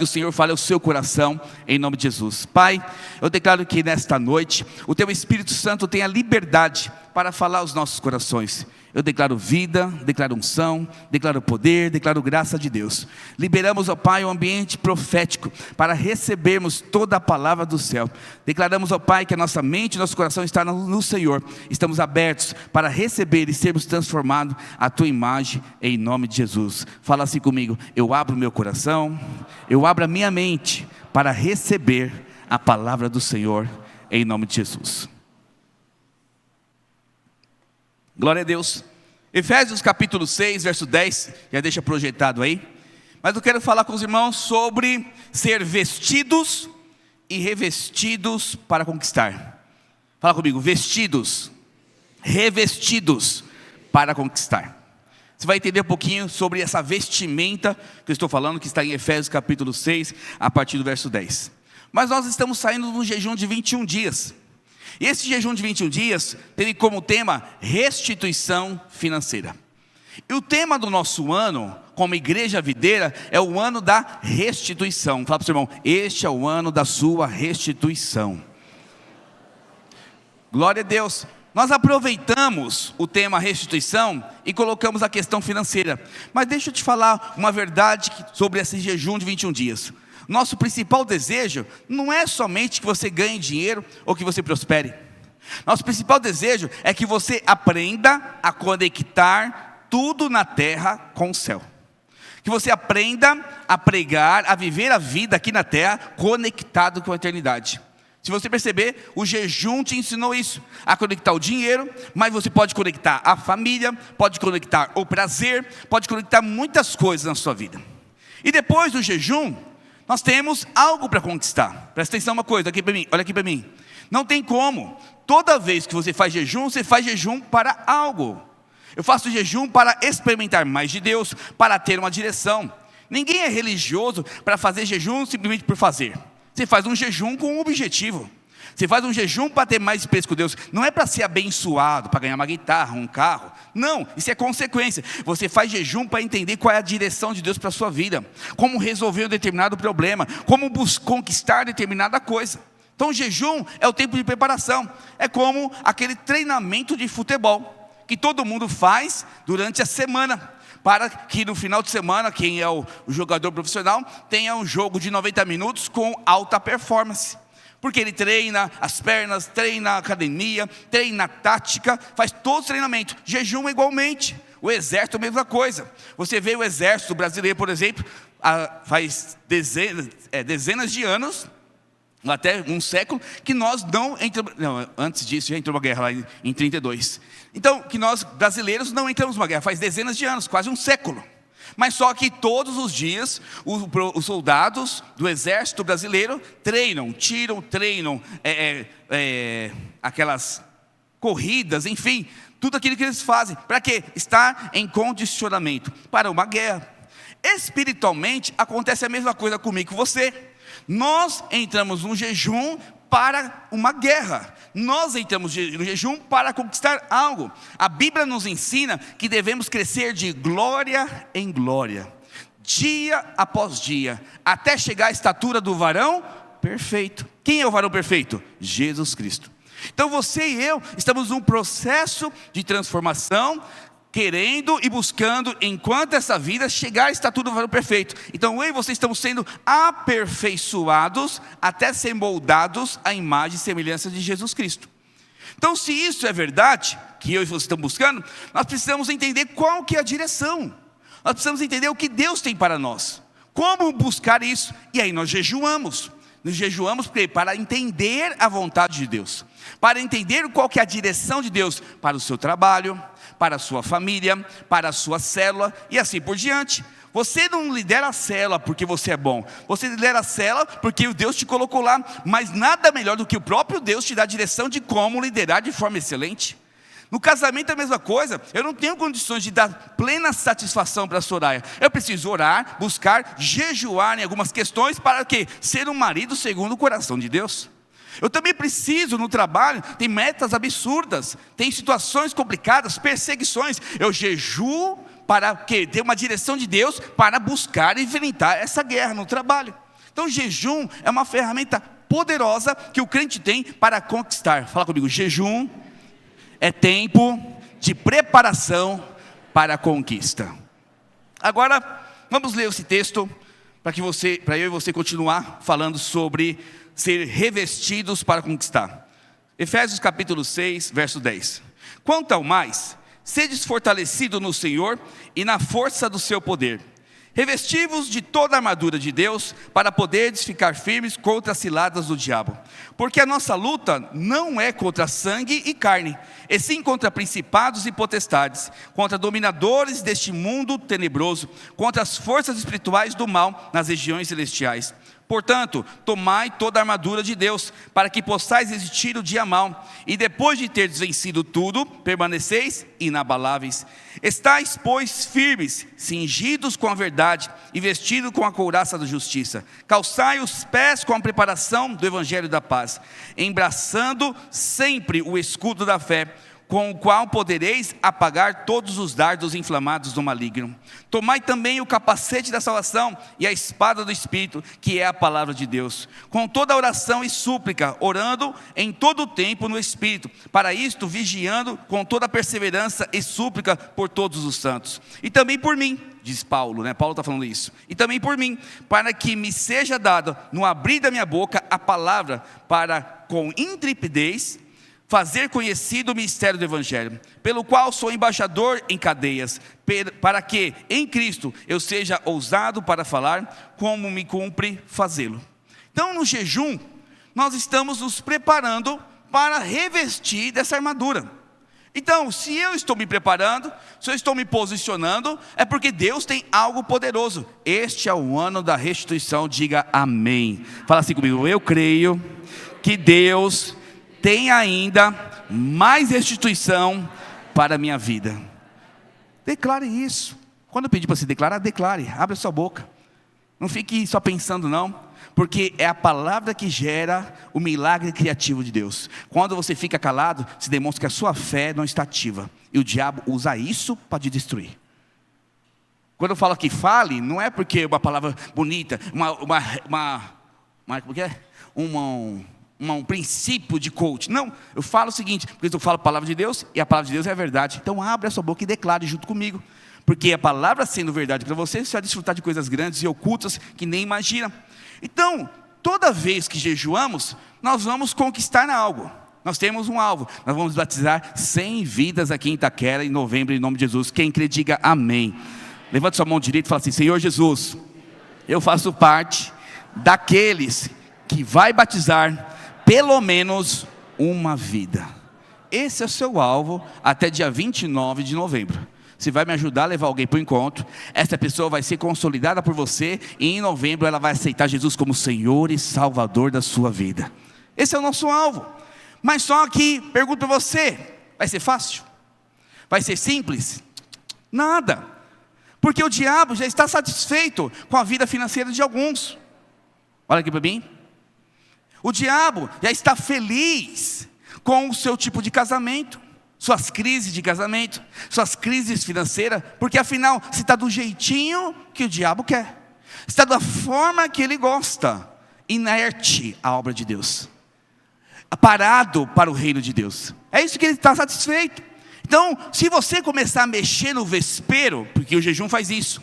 O Senhor fale ao seu coração, em nome de Jesus. Pai, eu declaro que nesta noite, o Teu Espírito Santo tenha liberdade para falar aos nossos corações. Eu declaro vida, declaro unção, declaro poder, declaro graça de Deus. Liberamos, ó Pai, um ambiente profético para recebermos toda a palavra do céu. Declaramos, ó Pai, que a nossa mente e nosso coração está no Senhor. Estamos abertos para receber e sermos transformados à Tua imagem, em nome de Jesus. Fala assim comigo: eu abro meu coração, eu abro a minha mente para receber a palavra do Senhor, em nome de Jesus. Glória a Deus. Efésios capítulo 6, verso 10, já deixa projetado aí. Mas eu quero falar com os irmãos sobre ser vestidos e revestidos para conquistar. Fala comigo: vestidos, revestidos para conquistar. Você vai entender um pouquinho sobre essa vestimenta que eu estou falando, que está em Efésios capítulo 6, a partir do verso 10. Mas nós estamos saindo de um jejum de 21 dias. E esse jejum de 21 dias teve como tema restituição financeira. E o tema do nosso ano, como igreja videira, é o ano da restituição. Fala para o seu irmão: este é o ano da sua restituição. Glória a Deus. Nós aproveitamos o tema restituição e colocamos a questão financeira. Mas deixa eu te falar uma verdade sobre esse jejum de 21 dias. Nosso principal desejo não é somente que você ganhe dinheiro ou que você prospere. Nosso principal desejo é que você aprenda a conectar tudo na terra com o céu. Que você aprenda a pregar, a viver a vida aqui na terra conectado com a eternidade. Se você perceber, o jejum te ensinou isso, a conectar o dinheiro, mas você pode conectar a família, pode conectar o prazer, pode conectar muitas coisas na sua vida. E depois do jejum, nós temos algo para conquistar. Presta atenção uma coisa, aqui para mim, olha aqui para mim. Não tem como, toda vez que você faz jejum para algo. Eu faço jejum para experimentar mais de Deus, para ter uma direção. Ninguém é religioso para fazer jejum simplesmente por fazer. Você faz um jejum com um objetivo. Você faz um jejum para ter mais experiência com Deus. Não é para ser abençoado, para ganhar uma guitarra, um carro. Não, isso é consequência. Você faz jejum para entender qual é a direção de Deus para a sua vida. Como resolver um determinado problema. Como conquistar determinada coisa. Então o jejum é o tempo de preparação. É como aquele treinamento de futebol que todo mundo faz durante a semana, para que no final de semana, quem é o jogador profissional, tenha um jogo de 90 minutos com alta performance. Porque ele treina as pernas, treina a academia, treina a tática, faz todo o treinamento. Jejum igualmente. O exército a mesma coisa. Você vê o exército brasileiro, por exemplo, faz dezenas de anos, até um século, que nós não entramos. Não, antes disso já entrou uma guerra lá em 32. Então, que nós brasileiros não entramos numa guerra, faz dezenas de anos, quase um século. Mas só que todos os dias os soldados do exército brasileiro treinam, treinam aquelas corridas, enfim, tudo aquilo que eles fazem. Para quê? Estar em condicionamento para uma guerra. Espiritualmente acontece a mesma coisa comigo e com você. Nós entramos num jejum para uma guerra. Nós entramos no jejum para conquistar algo. A Bíblia nos ensina que devemos crescer de glória em glória, dia após dia, até chegar à estatura do varão perfeito. Quem é o varão perfeito? Jesus Cristo. Então você e eu estamos num processo de transformação, querendo e buscando, enquanto essa vida chegar à estatura do varão perfeito. Então eu e você estamos sendo aperfeiçoados até ser moldados à imagem e semelhança de Jesus Cristo. Então se isso é verdade, que eu e você estamos buscando, nós precisamos entender qual que é a direção. Nós precisamos entender o que Deus tem para nós. Como buscar isso? E aí nós jejuamos. Nós jejuamos para entender a vontade de Deus, para entender qual que é a direção de Deus para o seu trabalho, para a sua família, para a sua célula e assim por diante. Você não lidera a célula porque você é bom, você lidera a célula porque o Deus te colocou lá, mas nada melhor do que o próprio Deus te dar a direção de como liderar de forma excelente. No casamento é a mesma coisa. Eu não tenho condições de dar plena satisfação para a Soraya. Eu preciso orar, buscar, jejuar em algumas questões para quê? Ser um marido segundo o coração de Deus. Eu também preciso no trabalho, tem metas absurdas, tem situações complicadas, perseguições. Eu jejuo para quê? Ter uma direção de Deus para buscar e enfrentar essa guerra no trabalho. Então jejum é uma ferramenta poderosa que o crente tem para conquistar. Fala comigo, jejum é tempo de preparação para a conquista. Agora, vamos ler esse texto para eu e você continuar falando sobre ser revestidos para conquistar. Efésios capítulo 6, verso 10. Quanto ao mais, sedes fortalecidos no Senhor e na força do seu poder. Revesti-vos de toda a armadura de Deus, para poderdes ficar firmes contra as ciladas do diabo. Porque a nossa luta não é contra sangue e carne, e sim contra principados e potestades, contra dominadores deste mundo tenebroso, contra as forças espirituais do mal nas regiões celestiais. Portanto, tomai toda a armadura de Deus, para que possais resistir o dia mau, e depois de teres vencido tudo, permaneceis inabaláveis. Estais, pois, firmes, cingidos com a verdade, e vestidos com a couraça da justiça. Calçai os pés com a preparação do evangelho da paz, embraçando sempre o escudo da fé, com o qual podereis apagar todos os dardos inflamados do maligno. Tomai também o capacete da salvação e a espada do Espírito, que é a palavra de Deus, com toda oração e súplica, orando em todo o tempo no Espírito, para isto vigiando com toda perseverança e súplica por todos os santos. E também por mim, diz Paulo, Paulo está falando isso. E também por mim, para que me seja dado, no abrir da minha boca, a palavra, para com intrepidez fazer conhecido o mistério do Evangelho, pelo qual sou embaixador em cadeias, para que em Cristo eu seja ousado para falar, como me cumpre fazê-lo. Então no jejum, nós estamos nos preparando para revestir dessa armadura. Então, se eu estou me preparando, se eu estou me posicionando, é porque Deus tem algo poderoso. Este é o ano da restituição, diga amém. Fala assim comigo, eu creio que Deus tem ainda mais restituição para a minha vida. Declare isso. Quando eu pedir para você declarar, declare, abre a sua boca. Não fique só pensando não, porque é a palavra que gera o milagre criativo de Deus. Quando você fica calado, se demonstra que a sua fé não está ativa, e o diabo usa isso para te destruir. Quando eu falo que fale, não é porque é uma palavra bonita, como que é? Um princípio de coach. Não, eu falo o seguinte, porque eu falo a palavra de Deus, e a palavra de Deus é a verdade. Então abre a sua boca e declare junto comigo, porque a palavra sendo verdade para você vai desfrutar de coisas grandes e ocultas que nem imagina. Então, toda vez que jejuamos, nós vamos conquistar algo. Nós temos um alvo, nós vamos batizar 100 vidas aqui em Itaquera em novembro, em nome de Jesus. Quem crê, diga amém. Levante sua mão direita e fala assim, Senhor Jesus, eu faço parte daqueles que vai batizar pelo menos uma vida. Esse é o seu alvo até dia 29 de novembro. Você vai me ajudar a levar alguém para o encontro. Essa pessoa vai ser consolidada por você, e em novembro ela vai aceitar Jesus como Senhor e Salvador da sua vida. Esse é o nosso alvo. Mas só que, pergunto para você, vai ser fácil? Vai ser simples? Nada. Porque o diabo já está satisfeito com a vida financeira de alguns. Olha aqui para mim. O diabo já está feliz com o seu tipo de casamento, suas crises de casamento, suas crises financeiras, porque afinal, se está do jeitinho que o diabo quer, se está da forma que ele gosta, inerte a obra de Deus, parado para o reino de Deus, é isso que ele está satisfeito. Então, se você começar a mexer no vespeiro, porque o jejum faz isso,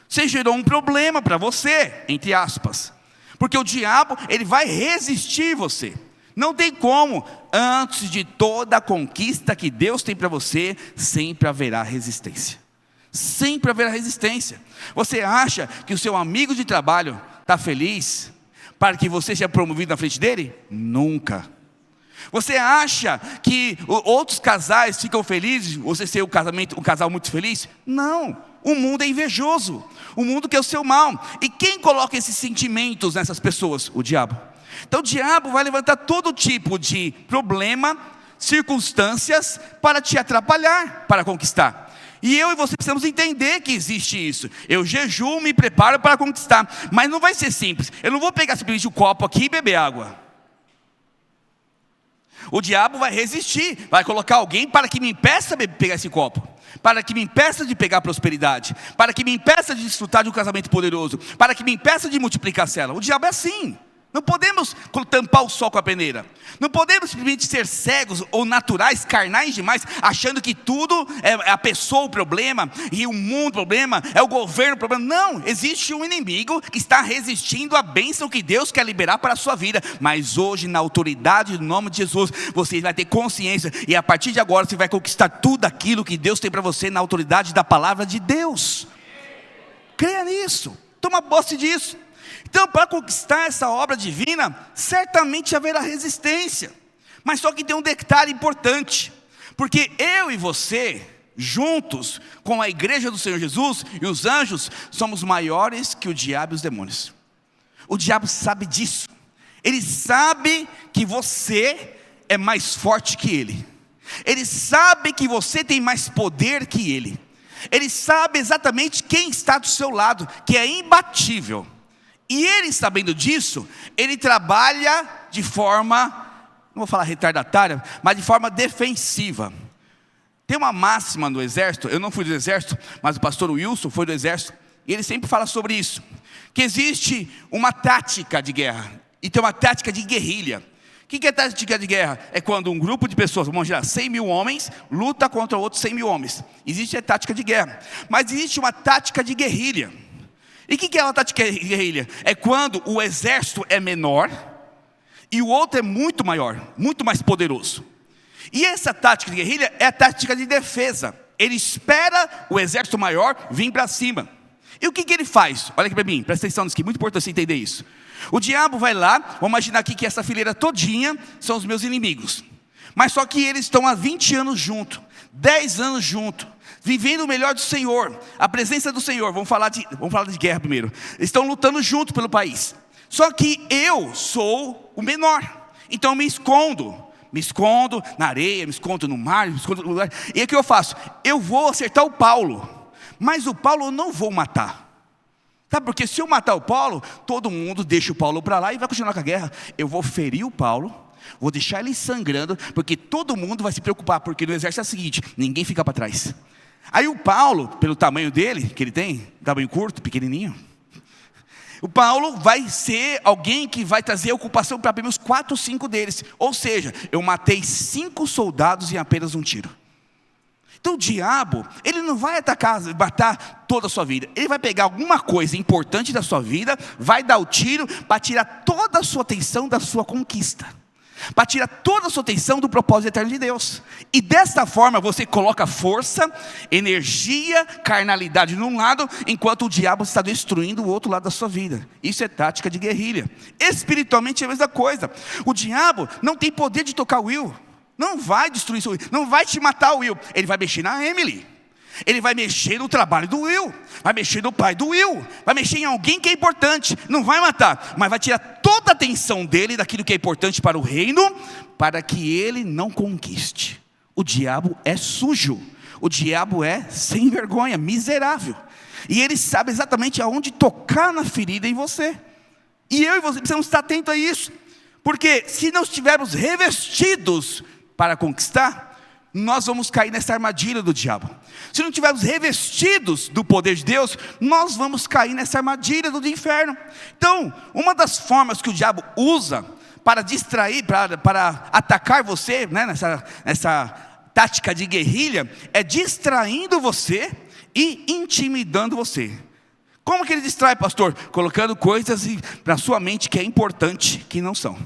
você gerou um problema para você, entre aspas, porque o diabo, ele vai resistir você. Não tem como, antes de toda a conquista que Deus tem para você, sempre haverá resistência. Sempre haverá resistência. Você acha que o seu amigo de trabalho está feliz para que você seja promovido na frente dele? Nunca. Você acha que outros casais ficam felizes, você ser um casal muito feliz? Não. O mundo é invejoso. O mundo quer o seu mal. E quem coloca esses sentimentos nessas pessoas? O diabo. Então o diabo vai levantar todo tipo de problema, circunstâncias para te atrapalhar, para conquistar. E eu e você precisamos entender que existe isso. Eu jejuo, me preparo para conquistar. Mas não vai ser simples. Eu não vou pegar simplesmente o copo aqui e beber água. O diabo vai resistir, vai colocar alguém para que me impeça de pegar esse copo, para que me impeça de pegar prosperidade, para que me impeça de desfrutar de um casamento poderoso, para que me impeça de multiplicar a célula. O diabo é assim. Não podemos tampar o sol com a peneira. Não podemos simplesmente ser cegos ou naturais, carnais demais, achando que tudo é a pessoa o problema, e o mundo o problema, é o governo o problema. Não, existe um inimigo que está resistindo à bênção que Deus quer liberar para a sua vida. Mas hoje, na autoridade do nome de Jesus, você vai ter consciência, e a partir de agora você vai conquistar tudo aquilo que Deus tem para você na autoridade da palavra de Deus. Creia nisso, toma posse disso. Então, para conquistar essa obra divina, certamente haverá resistência. Mas só que tem um detalhe importante. Porque eu e você, juntos com a igreja do Senhor Jesus e os anjos, somos maiores que o diabo e os demônios. O diabo sabe disso. Ele sabe que você é mais forte que ele. Ele sabe que você tem mais poder que ele. Ele sabe exatamente quem está do seu lado, que é imbatível. E ele, sabendo disso, ele trabalha de forma, não vou falar retardatária, mas de forma defensiva. Tem uma máxima no exército, eu não fui do exército, mas o pastor Wilson foi do exército, e ele sempre fala sobre isso, que existe uma tática de guerra, e tem uma tática de guerrilha. O que é tática de guerra? É quando um grupo de pessoas, vamos dizer, 100 mil homens, luta contra outros 100 mil homens. Existe a tática de guerra, mas existe uma tática de guerrilha. E o que é uma tática de guerrilha? É quando o exército é menor e o outro é muito maior, muito mais poderoso. E essa tática de guerrilha é a tática de defesa. Ele espera o exército maior vir para cima. E o que ele faz? Olha aqui para mim, presta atenção nisso aqui, muito importante você entender isso. O diabo vai lá, vamos imaginar aqui que essa fileira todinha são os meus inimigos. Mas só que eles estão há 20 anos juntos, 10 anos juntos, vivendo o melhor do Senhor, a presença do Senhor. Vamos falar de guerra primeiro. Estão lutando junto pelo país. Só que eu sou o menor, então eu me escondo na areia, me escondo no mar, me escondo no lugar. E o que eu faço? Eu vou acertar o Paulo, mas o Paulo eu não vou matar. Sabe, porque se eu matar o Paulo, todo mundo deixa o Paulo para lá e vai continuar com a guerra. Eu vou ferir o Paulo, vou deixar ele sangrando, porque todo mundo vai se preocupar, porque no exército é o seguinte, ninguém fica para trás. Aí o Paulo, pelo tamanho dele, que ele tem, tamanho curto, pequenininho, o Paulo vai ser alguém que vai trazer ocupação para pelo menos 4 ou 5 deles. Ou seja, eu matei 5 soldados em apenas um tiro. Então o diabo, ele não vai matar toda a sua vida. Ele vai pegar alguma coisa importante da sua vida, vai dar o tiro para tirar toda a sua atenção da sua conquista, para tirar toda a sua atenção do propósito eterno de Deus. E desta forma você coloca força, energia, carnalidade num lado, enquanto o diabo está destruindo o outro lado da sua vida. Isso é tática de guerrilha. Espiritualmente é a mesma coisa. O diabo não tem poder de tocar o Will, não vai destruir seu Will, não vai te matar o Will. Ele vai mexer na Emily, ele vai mexer no trabalho do Will, vai mexer no pai do Will, vai mexer em alguém que é importante. Não vai matar, mas vai tirar toda a atenção dele daquilo que é importante para o reino, para que ele não conquiste. O diabo é sujo, o diabo é sem vergonha, miserável, e ele sabe exatamente aonde tocar na ferida em você. E eu e você precisamos estar atentos a isso, porque se não estivermos revestidos para conquistar, nós vamos cair nessa armadilha do diabo. Se não estivermos revestidos do poder de Deus, nós vamos cair nessa armadilha do inferno. Então, uma das formas que o diabo usa para distrair, para atacar você, né, nessa tática de guerrilha, é distraindo você e intimidando você. Como que ele distrai, pastor? Colocando coisas na sua mente que é importante, que não são.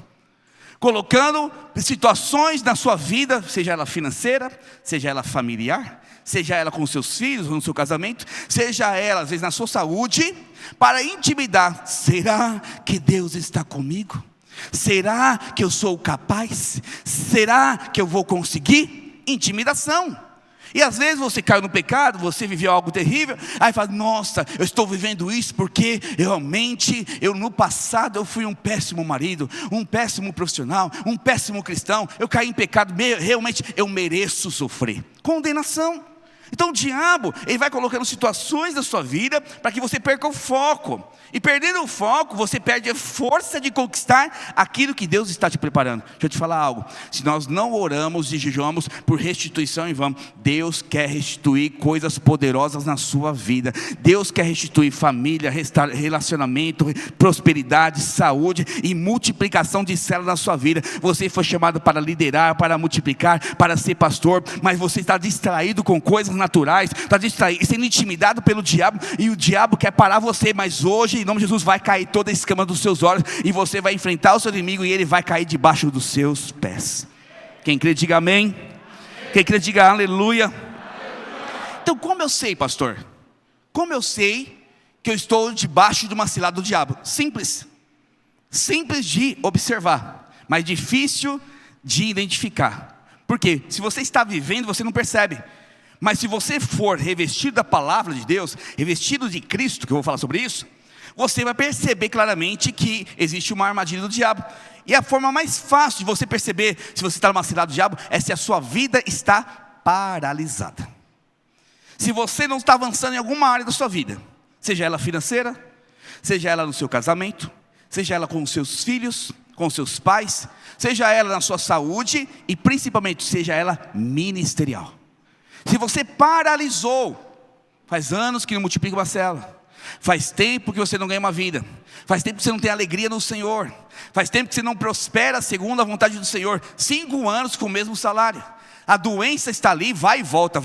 Colocando situações na sua vida, seja ela financeira, seja ela familiar, seja ela com seus filhos, no seu casamento, seja ela às vezes na sua saúde, para intimidar. Será que Deus está comigo? Será que eu sou capaz? Será que eu vou conseguir? Intimidação. E às vezes você caiu no pecado, você viveu algo terrível, aí fala, nossa, eu estou vivendo isso porque realmente, no passado eu fui um péssimo marido, um péssimo profissional, um péssimo cristão, eu caí em pecado, realmente eu mereço sofrer. Condenação. Então o diabo, ele vai colocando situações na sua vida para que você perca o foco. E perdendo o foco, você perde a força de conquistar aquilo que Deus está te preparando. Deixa eu te falar algo. Se nós não oramos e jejuamos por restituição em vão, Deus quer restituir coisas poderosas na sua vida. Deus quer restituir família, relacionamento, prosperidade, saúde e multiplicação de células na sua vida. Você foi chamado para liderar, para multiplicar, para ser pastor, mas você está distraído com coisas naturais, está distraído, sendo intimidado pelo diabo, e o diabo quer parar você. Mas hoje, em nome de Jesus, vai cair toda a escama dos seus olhos, e você vai enfrentar o seu inimigo, e ele vai cair debaixo dos seus pés. Quem crê, diga amém. Quem crê, diga aleluia. Então, como eu sei, pastor? Como eu sei que eu estou debaixo de uma cilada do diabo? Simples de observar, mas difícil de identificar. Porque se você está vivendo, você não percebe. Mas se você for revestido da palavra de Deus, revestido de Cristo, que eu vou falar sobre isso, você vai perceber claramente que existe uma armadilha do diabo. E a forma mais fácil de você perceber se você está numa cilada do diabo é se a sua vida está paralisada. Se você não está avançando em alguma área da sua vida, seja ela financeira, seja ela no seu casamento, seja ela com os seus filhos, com os seus pais, seja ela na sua saúde e principalmente seja ela ministerial. Se você paralisou, faz anos que não multiplica uma célula, faz tempo que você não ganha uma vida, faz tempo que você não tem alegria no Senhor, faz tempo que você não prospera segundo a vontade do Senhor, 5 anos com o mesmo salário, a doença está ali, vai e volta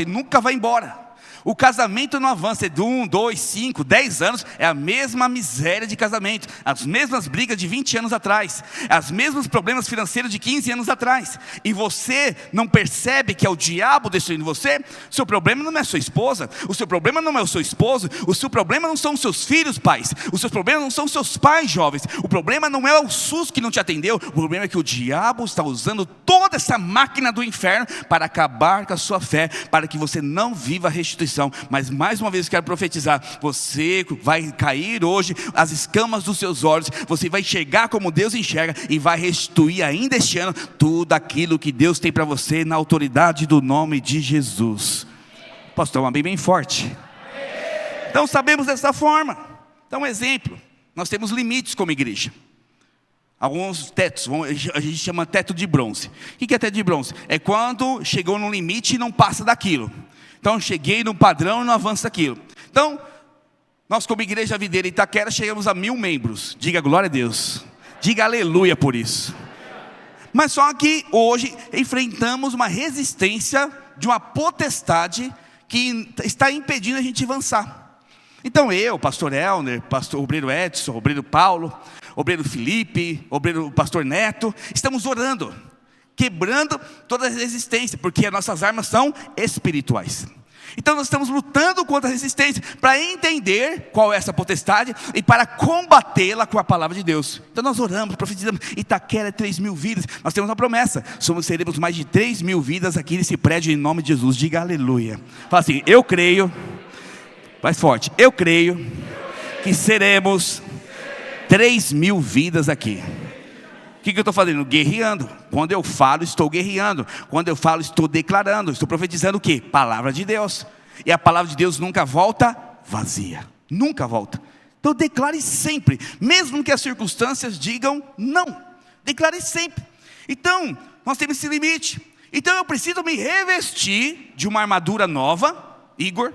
e nunca vai embora. O casamento não avança, é de 1, 2, 5, 10 anos, é a mesma miséria de casamento, as mesmas brigas de 20 anos atrás, os mesmos problemas financeiros de 15 anos atrás, e você não percebe que é o diabo destruindo você. O seu problema não é sua esposa, o seu problema não é o seu esposo, o seu problema não são os seus filhos, pais, os seus problemas não são os seus pais jovens, o problema não é o SUS que não te atendeu, o problema é que o diabo está usando toda essa máquina do inferno para acabar com a sua fé, para que você não viva a restituição. Mas mais uma vez eu quero profetizar, você vai cair hoje as escamas dos seus olhos, você vai enxergar como Deus enxerga e vai restituir ainda este ano tudo aquilo que Deus tem para você na autoridade do nome de Jesus. Posso dar uma bem forte? Então sabemos dessa forma. Então um exemplo, nós temos limites como igreja. Alguns tetos, a gente chama teto de bronze. O que é teto de bronze? É quando chegou no limite e não passa daquilo. Então cheguei no padrão e não avança daquilo. Então, nós como Igreja Videira Itaquera chegamos a 1000 membros. Diga glória a Deus. Diga aleluia por isso. Mas só que hoje enfrentamos uma resistência de uma potestade que está impedindo a gente avançar. Então eu, pastor Elner, pastor obreiro Edson, obreiro Paulo, obreiro Felipe, obreiro pastor Neto, estamos orando, quebrando toda a resistência, porque as nossas armas são espirituais. Então nós estamos lutando contra a resistência, para entender qual é essa potestade e para combatê-la com a palavra de Deus. Então nós oramos, profetizamos, Itaquera 3.000 vidas, nós temos uma promessa, seremos mais de 3.000 vidas aqui nesse prédio em nome de Jesus. Diga aleluia. Fala assim, eu creio, mais forte, eu creio que seremos 3.000 vidas aqui. O que eu estou fazendo? Guerreando. Quando eu falo, estou guerreando. Quando eu falo, estou declarando. Estou profetizando o quê? Palavra de Deus. E a palavra de Deus nunca volta vazia. Nunca volta. Então declare sempre. Mesmo que as circunstâncias digam não. Declare sempre. Então, nós temos esse limite. Então eu preciso me revestir de uma armadura nova, Igor,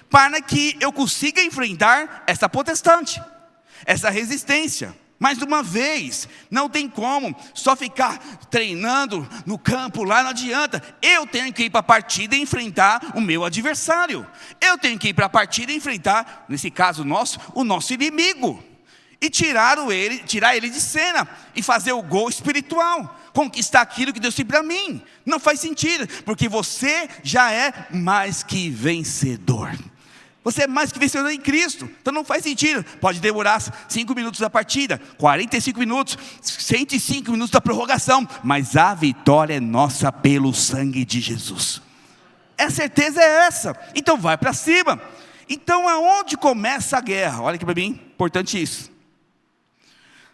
para que eu consiga enfrentar essa potestade, essa resistência. Mais uma vez, não tem como só ficar treinando no campo lá, não adianta. Eu tenho que ir para a partida e enfrentar o meu adversário. Eu tenho que ir para a partida e enfrentar, nesse caso nosso, o nosso inimigo. E tirar ele de cena e fazer o gol espiritual. Conquistar aquilo que Deus tem para mim. Não faz sentido, porque você já é mais que vencedor. Você é mais que vencedor em Cristo. Então não faz sentido. Pode demorar 5 minutos da partida, 45 minutos, 105 minutos da prorrogação, mas a vitória é nossa pelo sangue de Jesus. A certeza é essa. Então vai para cima. Então aonde começa a guerra? Olha aqui para mim, importante isso.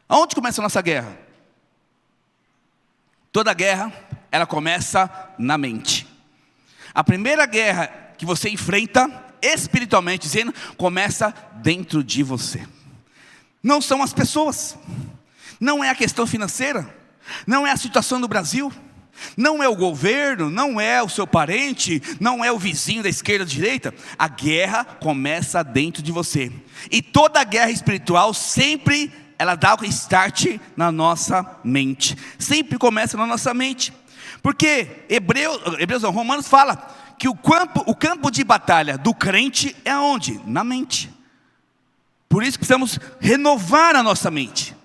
Aonde começa a nossa guerra? Toda guerra, ela começa na mente. A primeira guerra que você enfrenta, espiritualmente dizendo, começa dentro de você. Não são as pessoas, não é a questão financeira, não é a situação do Brasil, não é o governo, não é o seu parente, não é o vizinho da esquerda ou da direita. A guerra começa dentro de você. E toda guerra espiritual sempre ela dá o start na nossa mente. Sempre começa na nossa mente. Porque Romanos fala que o campo de batalha do crente é onde? Na mente. Por isso precisamos renovar a nossa mente.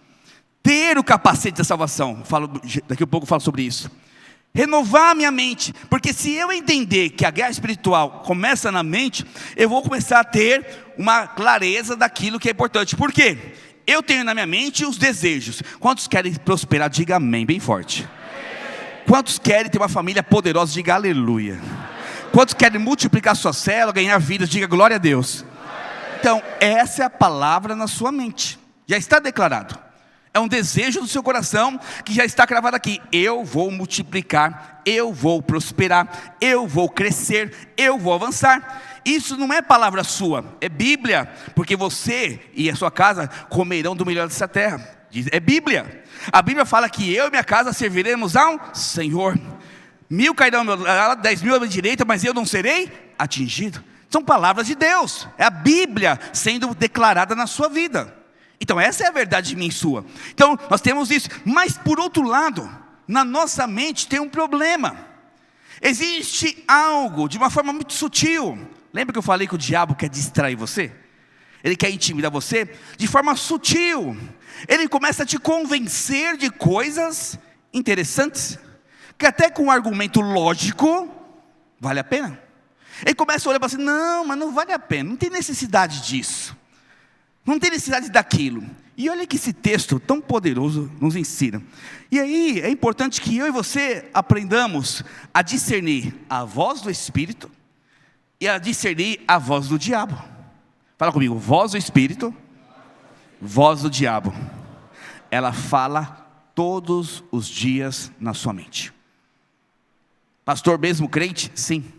Ter o capacete da salvação. Daqui a pouco eu falo sobre isso. Renovar a minha mente, porque se eu entender que a guerra espiritual começa na mente, eu vou começar a ter uma clareza daquilo que é importante. Por quê? Eu tenho na minha mente os desejos. Quantos querem prosperar? Diga amém, bem forte. Quantos querem ter uma família poderosa? Diga aleluia. Quantos querem multiplicar sua célula, ganhar vidas? Diga glória a Deus. Então, essa é a palavra na sua mente. Já está declarado. É um desejo do seu coração que já está cravado aqui. Eu vou multiplicar, eu vou prosperar, eu vou crescer, eu vou avançar. Isso não é palavra sua, é Bíblia. Porque você e a sua casa comerão do melhor dessa terra. É Bíblia. A Bíblia fala que eu e minha casa serviremos ao Senhor. 1000 cairão ao meu lado, 10.000 à minha direita, mas eu não serei atingido. São palavras de Deus. É a Bíblia sendo declarada na sua vida. Então essa é a verdade de mim e sua. Então nós temos isso. Mas por outro lado, na nossa mente tem um problema. Existe algo de uma forma muito sutil. Lembra que eu falei que o diabo quer distrair você? Ele quer intimidar você de forma sutil. Ele começa a te convencer de coisas interessantes, que até com um argumento lógico vale a pena. Ele começa a olhar para você, não, mas não vale a pena, não tem necessidade disso. Não tem necessidade daquilo. E olha que esse texto tão poderoso nos ensina. E aí é importante que eu e você aprendamos a discernir a voz do Espírito e a discernir a voz do diabo. Fala comigo, voz do Espírito, voz do diabo. Ela fala todos os dias na sua mente. Pastor, mesmo crente? Sim.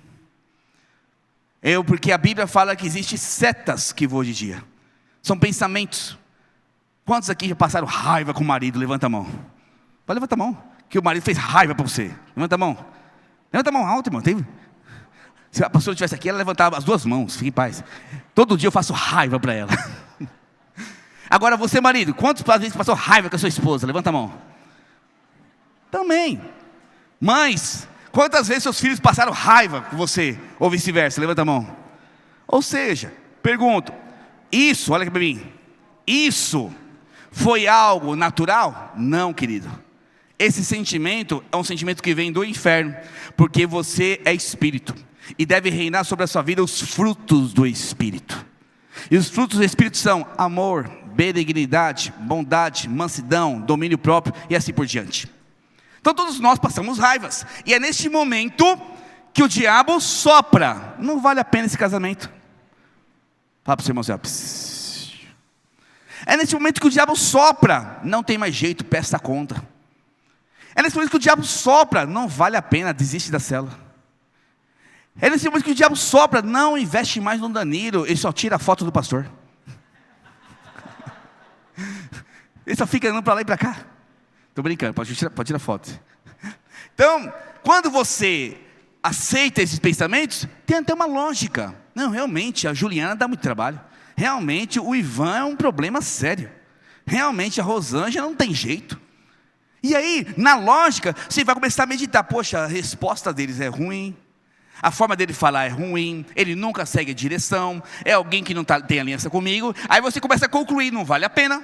Porque a Bíblia fala que existem setas que voam de dia. São pensamentos. Quantos aqui já passaram raiva com o marido? Levanta a mão. Pode levantar a mão. Que o marido fez raiva para você. Levanta a mão. Levanta a mão alta, irmão. Se a pastora estivesse aqui, ela levantava as duas mãos. Fique em paz. Todo dia eu faço raiva para ela. Agora você, marido, quantas vezes passou raiva com a sua esposa? Levanta a mão. Também. Mães, quantas vezes seus filhos passaram raiva com você? Ou vice-versa? Levanta a mão. Ou seja, pergunto. Isso, olha aqui para mim. Isso foi algo natural? Não, querido. Esse sentimento é um sentimento que vem do inferno, porque você é espírito e deve reinar sobre a sua vida os frutos do Espírito. E os frutos do Espírito são amor, benignidade, bondade, mansidão, domínio próprio e assim por diante. Então todos nós passamos raivas. E é neste momento que o diabo sopra. Não vale a pena esse casamento. Fala para o seu irmão assim, é nesse momento que o diabo sopra. Não tem mais jeito, peça a conta. É nesse momento que o diabo sopra. Não vale a pena, desiste da célula. É nesse momento que o diabo sopra. Não investe mais no Danilo, ele só tira a foto do pastor. Ele só fica andando para lá e para cá. Estou brincando, pode tirar foto. Então, quando você aceita esses pensamentos, tem até uma lógica. Não, realmente, a Juliana dá muito trabalho. Realmente, o Ivan é um problema sério. Realmente, a Rosângela não tem jeito. E aí, na lógica, você vai começar a meditar. Poxa, a resposta deles é ruim. A forma dele falar é ruim. Ele nunca segue a direção. É alguém que não tem aliança comigo. Aí você começa a concluir, não vale a pena.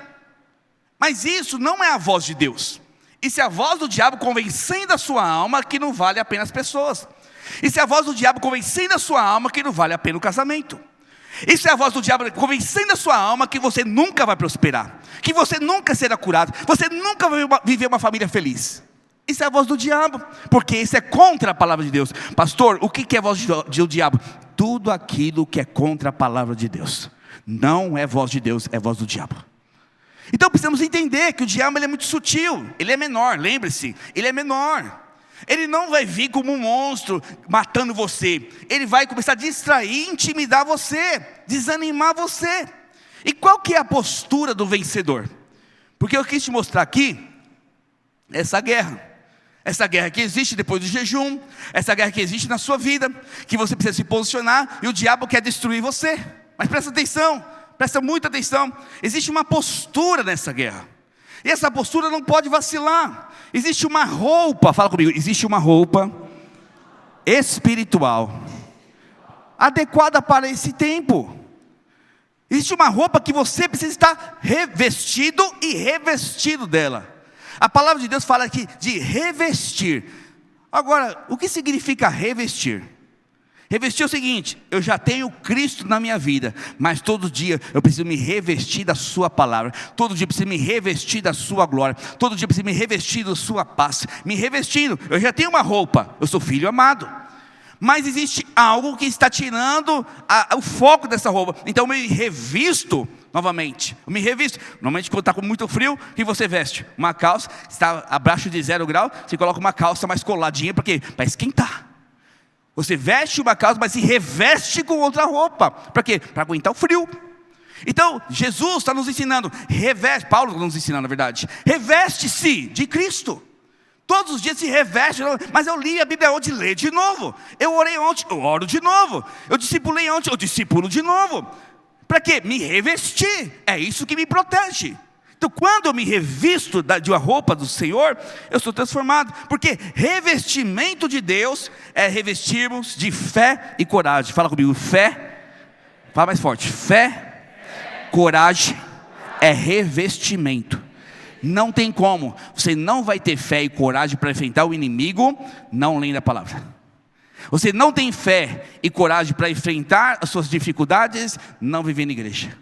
Mas isso não é a voz de Deus. Isso é a voz do diabo convencendo a sua alma que não vale a pena as pessoas. Isso é a voz do diabo convencendo a sua alma que não vale a pena o casamento. Isso é a voz do diabo convencendo a sua alma que você nunca vai prosperar, que você nunca será curado, você nunca vai viver uma família feliz. Isso é a voz do diabo, porque isso é contra a palavra de Deus. Pastor, o que é a voz do diabo? Tudo aquilo que é contra a palavra de Deus. Não é voz de Deus, é voz do diabo. Então precisamos entender que o diabo ele é muito sutil, ele é menor, lembre-se, ele é menor. Ele não vai vir como um monstro matando você. Ele vai começar a distrair, intimidar você, desanimar você. E qual que é a postura do vencedor? Porque eu quis te mostrar aqui essa guerra que existe depois do jejum, essa guerra que existe na sua vida, que você precisa se posicionar, e o diabo quer destruir você. Mas presta atenção, presta muita atenção, existe uma postura nessa guerra, e essa postura não pode vacilar. Existe uma roupa, fala comigo, existe uma roupa espiritual adequada para esse tempo. Existe uma roupa que você precisa estar revestido e revestido dela. A palavra de Deus fala aqui de revestir. Agora, o que significa revestir? Revestir é o seguinte: eu já tenho Cristo na minha vida, mas todo dia eu preciso me revestir da sua palavra. Todo dia eu preciso me revestir da sua glória. Todo dia eu preciso me revestir da sua paz. Me revestindo, eu já tenho uma roupa, eu sou filho amado. Mas existe algo que está tirando o foco dessa roupa. Então eu me revisto novamente. Eu me revisto. Normalmente quando está com muito frio, o que você veste? Uma calça, está abaixo de 0 grau, você coloca uma calça mais coladinha, porque para esquentar. Você veste uma calça, mas se reveste com outra roupa. Para quê? Para aguentar o frio. Então Jesus está nos ensinando, Paulo está nos ensinando na verdade, reveste-se de Cristo. Todos os dias se reveste. Mas eu li a Bíblia ontem, lê de novo. Eu orei ontem, eu oro de novo. Eu discipulei ontem, eu discipulo de novo. Para quê? Me revestir. É isso que me protege. Então quando eu me revisto de uma roupa do Senhor, eu sou transformado. Porque revestimento de Deus é revestirmos de fé e coragem. Fala comigo, fé. Fala mais forte, fé. Coragem é revestimento. Não tem como, você não vai ter fé e coragem para enfrentar o inimigo não lendo a palavra. Você não tem fé e coragem para enfrentar as suas dificuldades não vivendo em igreja.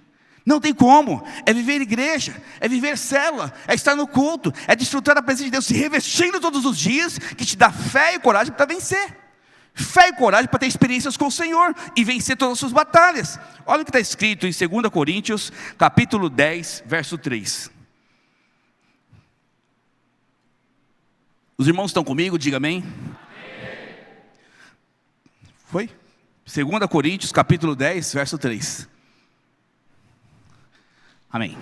Não tem como, é viver igreja, é viver célula, é estar no culto, é desfrutar da presença de Deus, se revestindo todos os dias, que te dá fé e coragem para vencer. Fé e coragem para ter experiências com o Senhor e vencer todas as suas batalhas. Olha o que está escrito em 2 Coríntios, capítulo 10, verso 3. Os irmãos estão comigo? Diga amém. Amém. Foi? 2 Coríntios, capítulo 10, verso 3. Amém.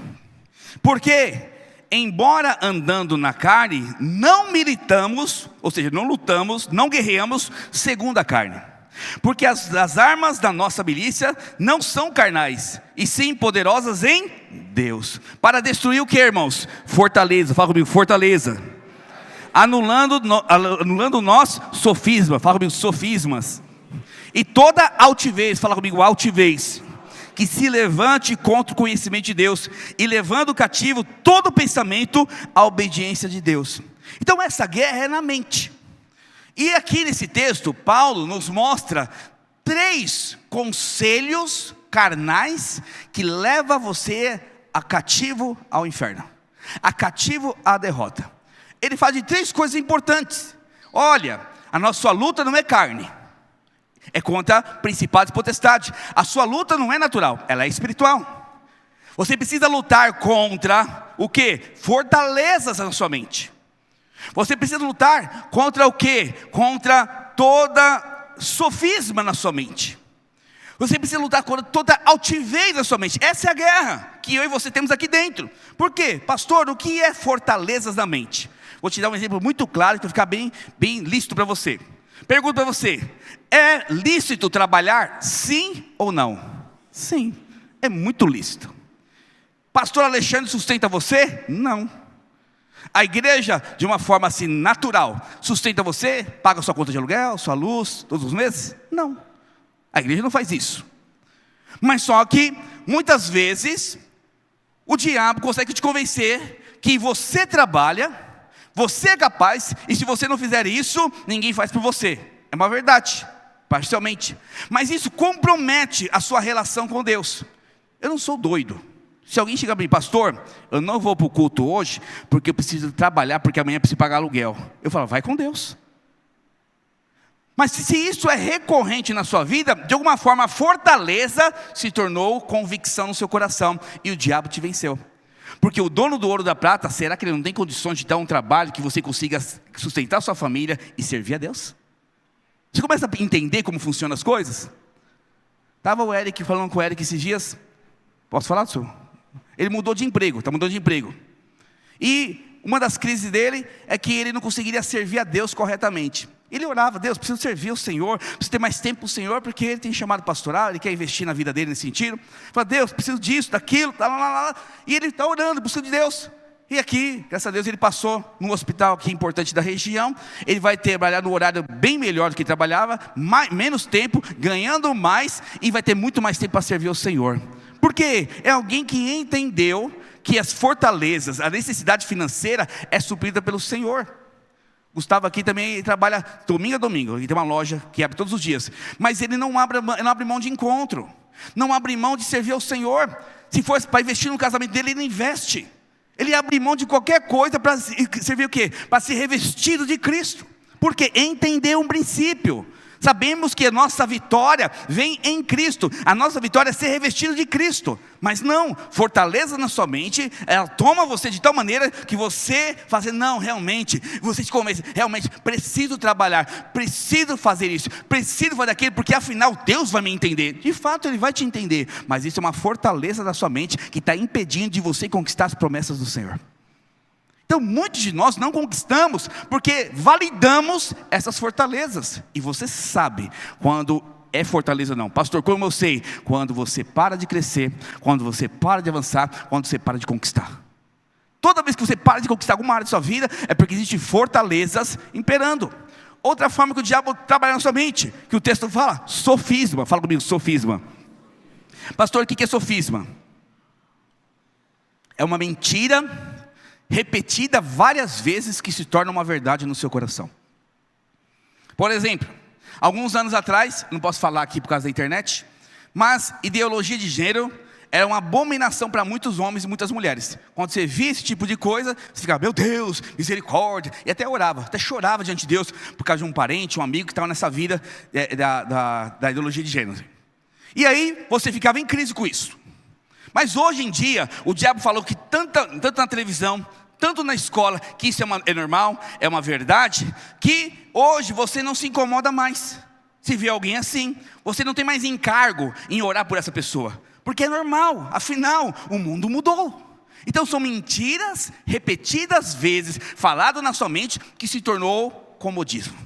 Porque, embora andando na carne, não militamos, ou seja, não lutamos, não guerreamos segundo a carne. Porque as armas da nossa milícia não são carnais, e sim poderosas em Deus. Para destruir o que, irmãos? Fortaleza, fala comigo, fortaleza. Anulando nós sofisma, fala comigo, sofismas, e toda altivez, fala comigo, altivez, que se levante contra o conhecimento de Deus, e levando cativo todo pensamento à obediência de Deus. Então essa guerra é na mente. E aqui nesse texto, Paulo nos mostra 3 conselhos carnais que levam você a cativo ao inferno, a cativo à derrota. Ele fala de 3 coisas importantes. Olha, a nossa luta não é carne, é contra principados e potestades. A sua luta não é natural, ela é espiritual. Você precisa lutar contra o quê? Fortalezas na sua mente. Você precisa lutar contra o quê? Contra toda sofisma na sua mente. Você precisa lutar contra toda altivez na sua mente. Essa é a guerra que eu e você temos aqui dentro. Por quê? Pastor, o que é fortalezas da mente? Vou te dar um exemplo muito claro que vai ficar bem lícito para você. Pergunto para você: é lícito trabalhar? Sim ou não? Sim, é muito lícito. Pastor Alexandre sustenta você? Não. A igreja, de uma forma assim natural, sustenta você? Paga sua conta de aluguel, sua luz, todos os meses? Não. A igreja não faz isso. Mas só que, muitas vezes, o diabo consegue te convencer que você trabalha, você é capaz, e se você não fizer isso, ninguém faz por você. É uma verdade, parcialmente. Mas isso compromete a sua relação com Deus. Eu não sou doido. Se alguém chegar para mim, pastor, eu não vou para o culto hoje, porque eu preciso trabalhar, porque amanhã eu preciso pagar aluguel. Eu falo, vai com Deus. Mas se isso é recorrente na sua vida, de alguma forma a fortaleza se tornou convicção no seu coração, e o diabo te venceu. Porque o dono do ouro e da prata, será que ele não tem condições de dar um trabalho que você consiga sustentar sua família e servir a Deus? Você começa a entender como funcionam as coisas? Estava o Eric falando com o Eric esses dias. Posso falar, senhor? Ele mudou de emprego, está mudando de emprego. E uma das crises dele é que ele não conseguiria servir a Deus corretamente. Ele orava: Deus, preciso servir o Senhor, preciso ter mais tempo com o Senhor, porque ele tem chamado pastoral, ele quer investir na vida dele nesse sentido. Fala: Deus, preciso disso, daquilo, lá. E ele está orando, buscando de Deus. E aqui, graças a Deus, ele passou num hospital aqui importante da região. Ele vai trabalhar no horário bem melhor do que trabalhava, menos tempo, ganhando mais, e vai ter muito mais tempo para servir ao Senhor. Porque é alguém que entendeu que as fortalezas, a necessidade financeira é suprida pelo Senhor. Gustavo aqui também trabalha domingo a domingo, ele tem uma loja que abre todos os dias, mas ele não abre mão de encontro, não abre mão de servir ao Senhor. Se for para investir no casamento dele, ele investe. Ele abre mão de qualquer coisa para servir o quê? Para ser revestido de Cristo, porque entendeu um princípio. Sabemos que a nossa vitória vem em Cristo. A nossa vitória é ser revestido de Cristo. Mas não, fortaleza na sua mente, ela toma você de tal maneira que você faz, não, realmente, você se convence, realmente, preciso trabalhar, preciso fazer isso, preciso fazer aquilo, porque afinal Deus vai me entender. De fato Ele vai te entender, mas isso é uma fortaleza da sua mente que está impedindo de você conquistar as promessas do Senhor. Então muitos de nós não conquistamos porque validamos essas fortalezas. E você sabe quando é fortaleza ou não. Pastor, como eu sei? Quando você para de crescer, quando você para de avançar, quando você para de conquistar. Toda vez que você para de conquistar alguma área da sua vida, é porque existem fortalezas imperando. Outra forma que o diabo trabalha na sua mente, que o texto fala, sofisma. Fala comigo, sofisma. Pastor, o que é sofisma? É uma mentira repetida várias vezes que se torna uma verdade no seu coração. Por exemplo, alguns anos atrás, não posso falar aqui por causa da internet, mas ideologia de gênero era uma abominação para muitos homens e muitas mulheres. Quando você via esse tipo de coisa, você ficava: meu Deus, misericórdia, e até orava, até chorava diante de Deus, por causa de um parente, um amigo que estava nessa vida da ideologia de gênero. E aí, você ficava em crise com isso. Mas hoje em dia, o diabo falou que tanto na televisão, tanto na escola, que isso é normal, é uma verdade, que hoje você não se incomoda mais. Se vê alguém assim, você não tem mais encargo em orar por essa pessoa, porque é normal, afinal, o mundo mudou. Então são mentiras repetidas vezes, falado na sua mente, que se tornou comodismo,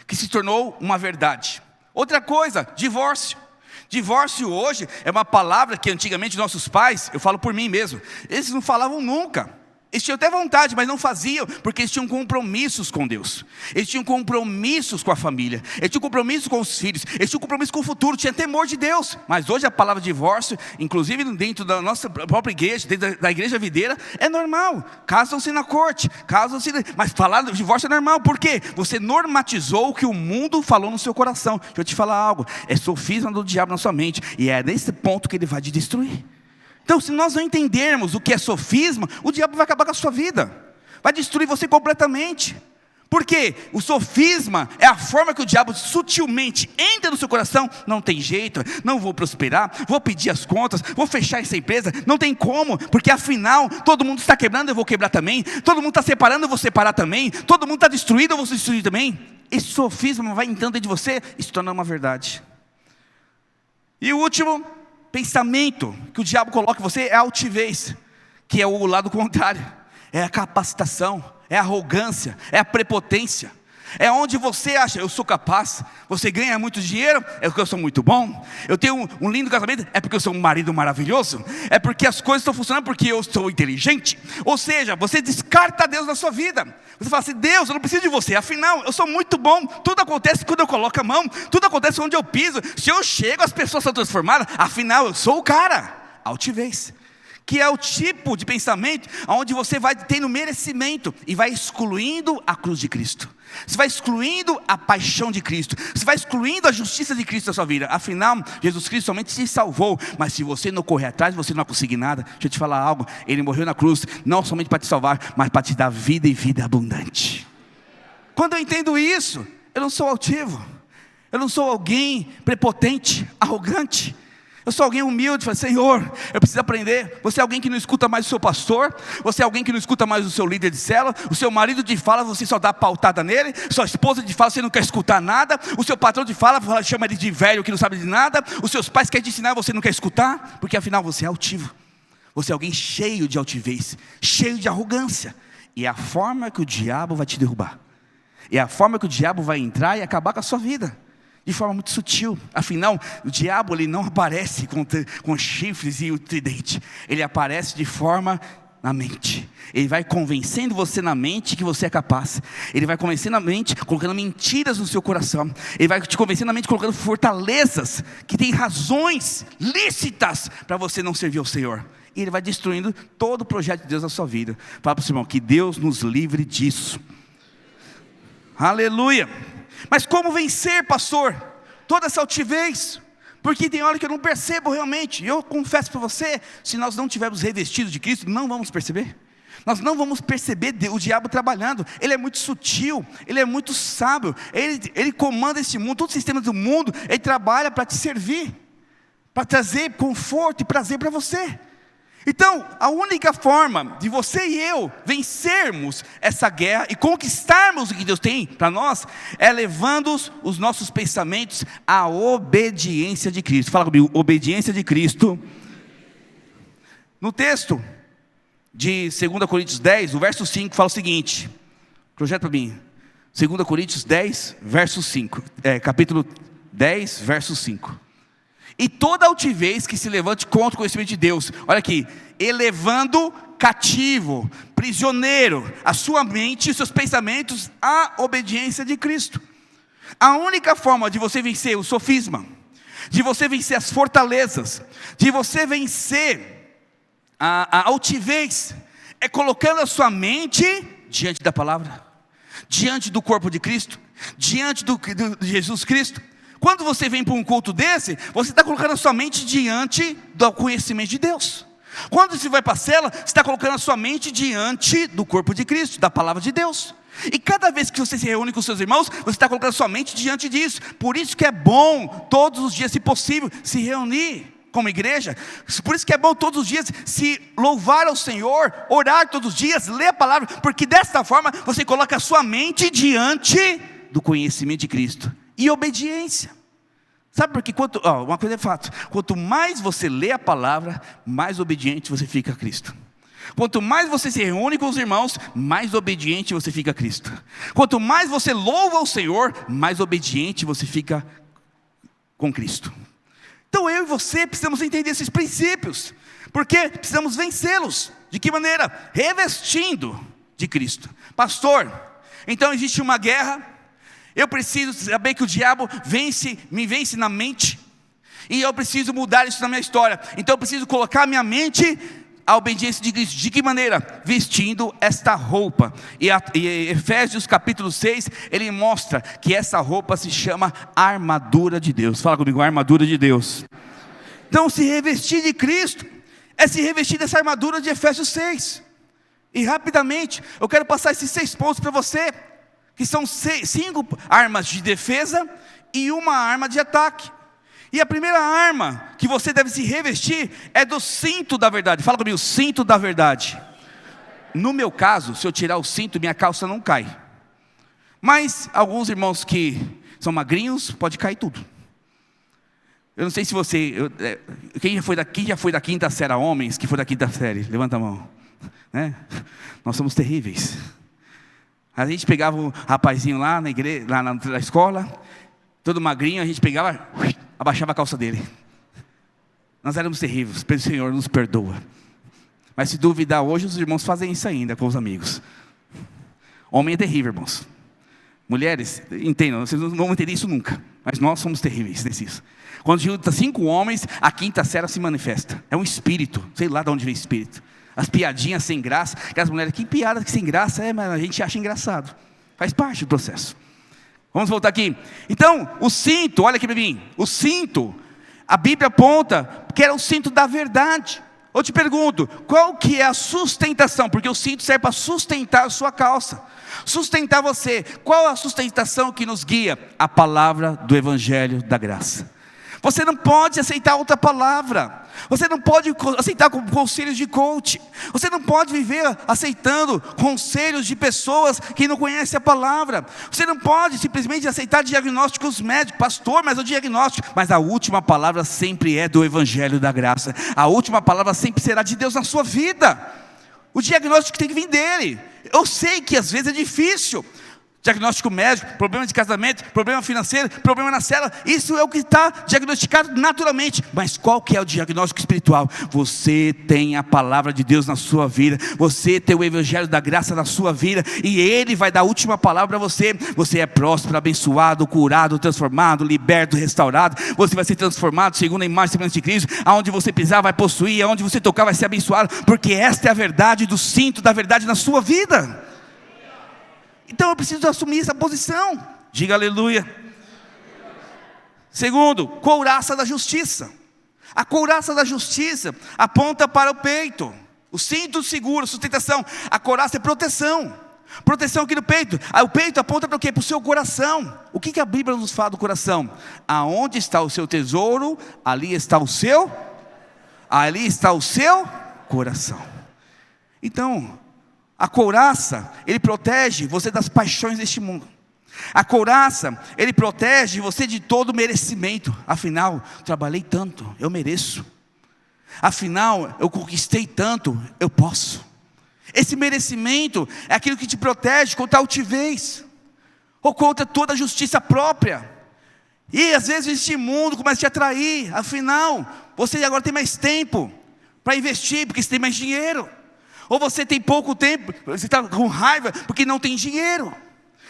que se tornou uma verdade. Outra coisa, divórcio. Divórcio hoje é uma palavra que antigamente nossos pais, eu falo por mim mesmo, eles não falavam nunca. Eles tinham até vontade, mas não faziam, porque eles tinham compromissos com Deus. Eles tinham compromissos com a família. Eles tinham compromissos com os filhos. Eles tinham compromisso com o futuro, tinham temor de Deus. Mas hoje a palavra divórcio, inclusive dentro da nossa própria igreja, dentro da igreja videira, é normal. Casam-se na corte, casam-se... Mas falar de divórcio é normal, por quê? Você normatizou o que o mundo falou no seu coração. Deixa eu te falar algo, é sofisma do diabo na sua mente, e é nesse ponto que ele vai te destruir. Então, se nós não entendermos o que é sofisma, o diabo vai acabar com a sua vida, vai destruir você completamente. Porque o sofisma é a forma que o diabo sutilmente entra no seu coração. Não tem jeito, não vou prosperar, vou pedir as contas, vou fechar essa empresa, não tem como, porque afinal todo mundo está quebrando, eu vou quebrar também. Todo mundo está separando, eu vou separar também. Todo mundo está destruído, eu vou destruir também. Esse sofisma vai entrando dentro de você e se torna uma verdade. E o último pensamento que o diabo coloca em você é a altivez, que é o lado contrário, é a capacitação, é a arrogância, é a prepotência. É onde você acha, eu sou capaz. Você ganha muito dinheiro, é porque eu sou muito bom. Eu tenho um lindo casamento, é porque eu sou um marido maravilhoso. É porque as coisas estão funcionando porque eu sou inteligente. Ou seja, você descarta Deus da sua vida. Você fala assim: Deus, eu não preciso de você, afinal eu sou muito bom. Tudo acontece quando eu coloco a mão, tudo acontece onde eu piso. Se eu chego, as pessoas são transformadas. Afinal eu sou o cara. Altivez, que é o tipo de pensamento onde você vai tendo merecimento e vai excluindo a cruz de Cristo. Você vai excluindo a paixão de Cristo. Você vai excluindo a justiça de Cristo da sua vida. Afinal, Jesus Cristo somente te salvou. Mas se você não correr atrás, você não vai conseguir nada. Deixa eu te falar algo. Ele morreu na cruz, não somente para te salvar, mas para te dar vida e vida abundante. Quando eu entendo isso, eu não sou altivo. Eu não sou alguém prepotente, arrogante. Eu sou alguém humilde, falo, Senhor, eu preciso aprender. Você é alguém que não escuta mais o seu pastor, você é alguém que não escuta mais o seu líder de célula, o seu marido te fala, você só dá pautada nele, sua esposa te fala, você não quer escutar nada, o seu patrão te fala, chama ele de velho que não sabe de nada, os seus pais querem te ensinar, você não quer escutar, porque afinal você é altivo, você é alguém cheio de altivez, cheio de arrogância, e é a forma que o diabo vai te derrubar, é a forma que o diabo vai entrar e acabar com a sua vida, de forma muito sutil. Afinal, o diabo ele não aparece com chifres e o tridente. Ele aparece de forma na mente. Ele vai convencendo você na mente que você é capaz. Ele vai convencendo a mente, colocando mentiras no seu coração. Ele vai te convencendo na mente, colocando fortalezas que tem razões lícitas para você não servir ao Senhor. E ele vai destruindo todo o projeto de Deus na sua vida. Fala para o seu irmão, que Deus nos livre disso. Aleluia. Mas como vencer, pastor, toda essa altivez? Porque tem hora que eu não percebo realmente. Eu confesso para você, se nós não tivermos revestidos de Cristo, não vamos perceber. Nós não vamos perceber o diabo trabalhando. Ele é muito sutil, ele é muito sábio. Ele comanda esse mundo, todo o sistema do mundo. Ele trabalha para te servir, para trazer conforto e prazer para você. Então, a única forma de você e eu vencermos essa guerra e conquistarmos o que Deus tem para nós, é levando os nossos pensamentos à obediência de Cristo. Fala comigo, obediência de Cristo. No texto de 2 Coríntios 10, o verso 5 fala o seguinte, projeta para mim, 2 Coríntios 10, verso 5, capítulo 10, verso 5. E toda altivez que se levante contra o conhecimento de Deus, olha aqui, elevando cativo, prisioneiro, a sua mente e seus pensamentos à obediência de Cristo. A única forma de você vencer o sofisma, de você vencer as fortalezas, de você vencer a altivez, é colocando a sua mente diante da palavra, diante do corpo de Cristo, diante de Jesus Cristo. Quando você vem para um culto desse, você está colocando a sua mente diante do conhecimento de Deus. Quando você vai para a cela, você está colocando a sua mente diante do corpo de Cristo, da palavra de Deus. E cada vez que você se reúne com seus irmãos, você está colocando a sua mente diante disso. Por isso que é bom, todos os dias, se possível, se reunir como igreja. Por isso que é bom todos os dias se louvar ao Senhor, orar todos os dias, ler a palavra, porque desta forma você coloca a sua mente diante do conhecimento de Cristo. E obediência. Sabe por quê? Uma coisa é fato, quanto mais você lê a palavra, mais obediente você fica a Cristo. Quanto mais você se reúne com os irmãos, mais obediente você fica a Cristo. Quanto mais você louva ao Senhor, mais obediente você fica com Cristo. Então eu e você precisamos entender esses princípios, porque precisamos vencê-los. De que maneira? Revestindo de Cristo. Pastor, então existe uma guerra. Eu preciso saber que o diabo me vence na mente, e eu preciso mudar isso na minha história. Então eu preciso colocar a minha mente à obediência de Cristo. De que maneira? Vestindo esta roupa. E Efésios capítulo 6, ele mostra que essa roupa se chama armadura de Deus. Fala comigo, armadura de Deus. Então se revestir de Cristo é se revestir dessa armadura de Efésios 6. E rapidamente, eu quero passar esses 6 pontos para você, que são 5 armas de defesa e uma arma de ataque. E a primeira arma que você deve se revestir é do cinto da verdade. Fala comigo, cinto da verdade. No meu caso, se eu tirar o cinto, minha calça não cai. Mas alguns irmãos que são magrinhos, pode cair tudo. Eu não sei se você... quem já foi da quinta série, homens que foi da quinta série? Levanta a mão. Né? Nós somos terríveis. A gente pegava o rapazinho lá na igreja, lá na escola, todo magrinho, a gente pegava, abaixava a calça dele. Nós éramos terríveis, o Senhor nos perdoa. Mas se duvidar hoje, os irmãos fazem isso ainda com os amigos. Homem é terrível, irmãos. Mulheres, entendam, vocês não vão entender isso nunca. Mas nós somos terríveis nisso. Quando junta 5 homens, a quinta série se manifesta. É um espírito, sei lá de onde vem espírito. As piadinhas sem graça, aquelas mulheres, que piada sem graça, mas a gente acha engraçado. Faz parte do processo. Vamos voltar aqui. Então, o cinto, olha aqui para mim. O cinto, a Bíblia aponta que era o cinto da verdade. Eu te pergunto, qual que é a sustentação? Porque o cinto serve para sustentar a sua calça, sustentar você. Qual é a sustentação que nos guia? A palavra do Evangelho da graça. Você não pode aceitar outra palavra. Você não pode aceitar conselhos de coach. Você não pode viver aceitando conselhos de pessoas que não conhecem a palavra. Você não pode simplesmente aceitar diagnósticos médicos. Pastor, mas o diagnóstico. Mas a última palavra sempre é do Evangelho da Graça. A última palavra sempre será de Deus na sua vida. O diagnóstico tem que vir dele. Eu sei que às vezes é difícil. Diagnóstico médico, problema de casamento, problema financeiro, problema na célula. Isso é o que está diagnosticado naturalmente. Mas qual que é o diagnóstico espiritual? Você tem a palavra de Deus na sua vida. Você tem o Evangelho da Graça na sua vida. E Ele vai dar a última palavra para você. Você é próspero, abençoado, curado, transformado, liberto, restaurado. Você vai ser transformado segundo a imagem e semelhança de Cristo. Aonde você pisar vai possuir, aonde você tocar vai ser abençoado. Porque esta é a verdade do cinto da verdade na sua vida. Então eu preciso assumir essa posição. Diga aleluia. Segundo, couraça da justiça. A couraça da justiça aponta para o peito. O cinto seguro, sustentação. A couraça é proteção. Proteção aqui no peito. O peito aponta para o quê? Para o seu coração. O que a Bíblia nos fala do coração? Aonde está o seu tesouro, ali está o seu coração. Então, a couraça, ele protege você das paixões deste mundo. A couraça, ele protege você de todo merecimento. Afinal, trabalhei tanto, eu mereço. Afinal, eu conquistei tanto, eu posso. Esse merecimento é aquilo que te protege contra a altivez, ou contra toda a justiça própria. E às vezes este mundo começa a te atrair. Afinal, você agora tem mais tempo para investir, porque você tem mais dinheiro. Ou você tem pouco tempo, você está com raiva porque não tem dinheiro.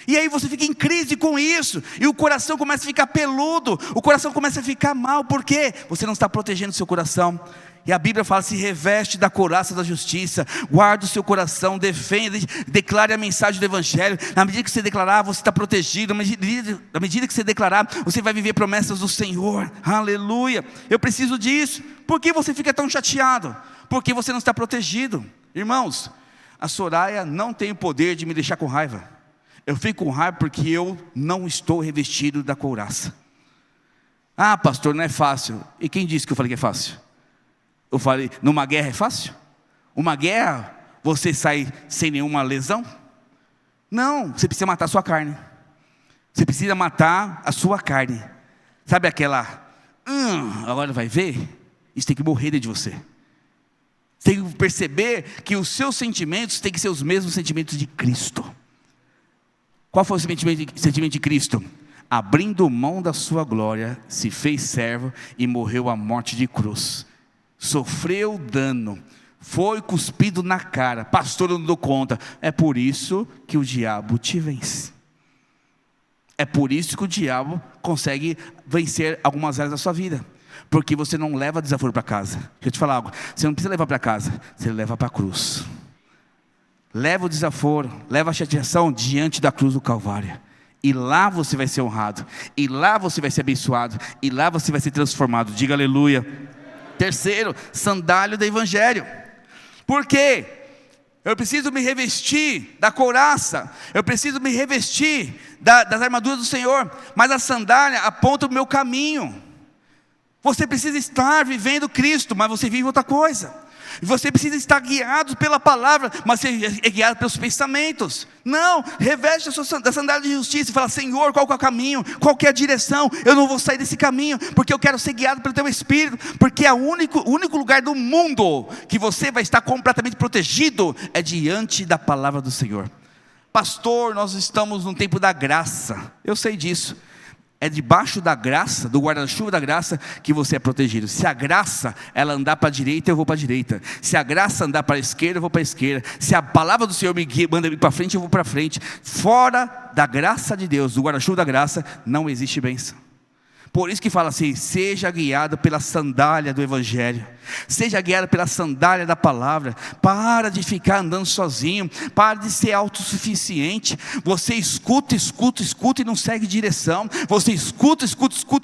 E aí você fica em crise com isso. E o coração começa a ficar peludo. O coração começa a ficar mal. Por quê? Você não está protegendo o seu coração. E a Bíblia fala: se reveste da couraça da justiça. Guarda o seu coração, defenda, declare a mensagem do Evangelho. Na medida que você declarar, você está protegido. Na medida que você declarar, você vai viver promessas do Senhor. Aleluia. Eu preciso disso. Por que você fica tão chateado? Porque você não está protegido. Irmãos, a Soraya não tem o poder de me deixar com raiva. Eu fico com raiva porque eu não estou revestido da couraça. Ah, pastor, não é fácil. E quem disse que eu falei que é fácil? Eu falei, numa guerra é fácil? Uma guerra, você sai sem nenhuma lesão? Não, você precisa matar a sua carne. Você precisa matar a sua carne. Sabe aquela, agora vai ver? Isso tem que morrer dentro de você. Tem que perceber que os seus sentimentos têm que ser os mesmos sentimentos de Cristo. Qual foi o sentimento de Cristo? Abrindo mão da sua glória, se fez servo e morreu a morte de cruz. Sofreu dano, foi cuspido na cara. Pastor, eu não dou conta. É por isso que o diabo te vence. É por isso que o diabo consegue vencer algumas áreas da sua vida. Porque você não leva desaforo para casa. Deixa eu te falar algo. Você não precisa levar para casa, você leva para a cruz. Leva o desaforo, leva a chateação diante da cruz do Calvário. E lá você vai ser honrado. E lá você vai ser abençoado. E lá você vai ser transformado. Diga aleluia. Terceiro, sandália do Evangelho. Por quê? Eu preciso me revestir da couraça. Eu preciso me revestir das armaduras do Senhor. Mas a sandália aponta o meu caminho. Você precisa estar vivendo Cristo, mas você vive outra coisa. Você precisa estar guiado pela palavra, mas você é guiado pelos pensamentos. Não, reveste da sandália de justiça e fala: Senhor, qual que é o caminho? Qual que é a direção? Eu não vou sair desse caminho, porque eu quero ser guiado pelo Teu Espírito. Porque o único lugar do mundo que você vai estar completamente protegido é diante da palavra do Senhor. Pastor, nós estamos num tempo da graça. Eu sei disso. É debaixo da graça, do guarda-chuva da graça, que você é protegido. Se a graça, ela andar para a direita, eu vou para a direita. Se a graça andar para a esquerda, eu vou para a esquerda. Se a palavra do Senhor me manda ir para frente, eu vou para frente. Fora da graça de Deus, do guarda-chuva da graça, não existe bênção. Por isso que fala assim: seja guiado pela sandália do Evangelho. Seja guiado pela sandália da palavra. Para de ficar andando sozinho. Para de ser autossuficiente. Você escuta e não segue direção. Você escuta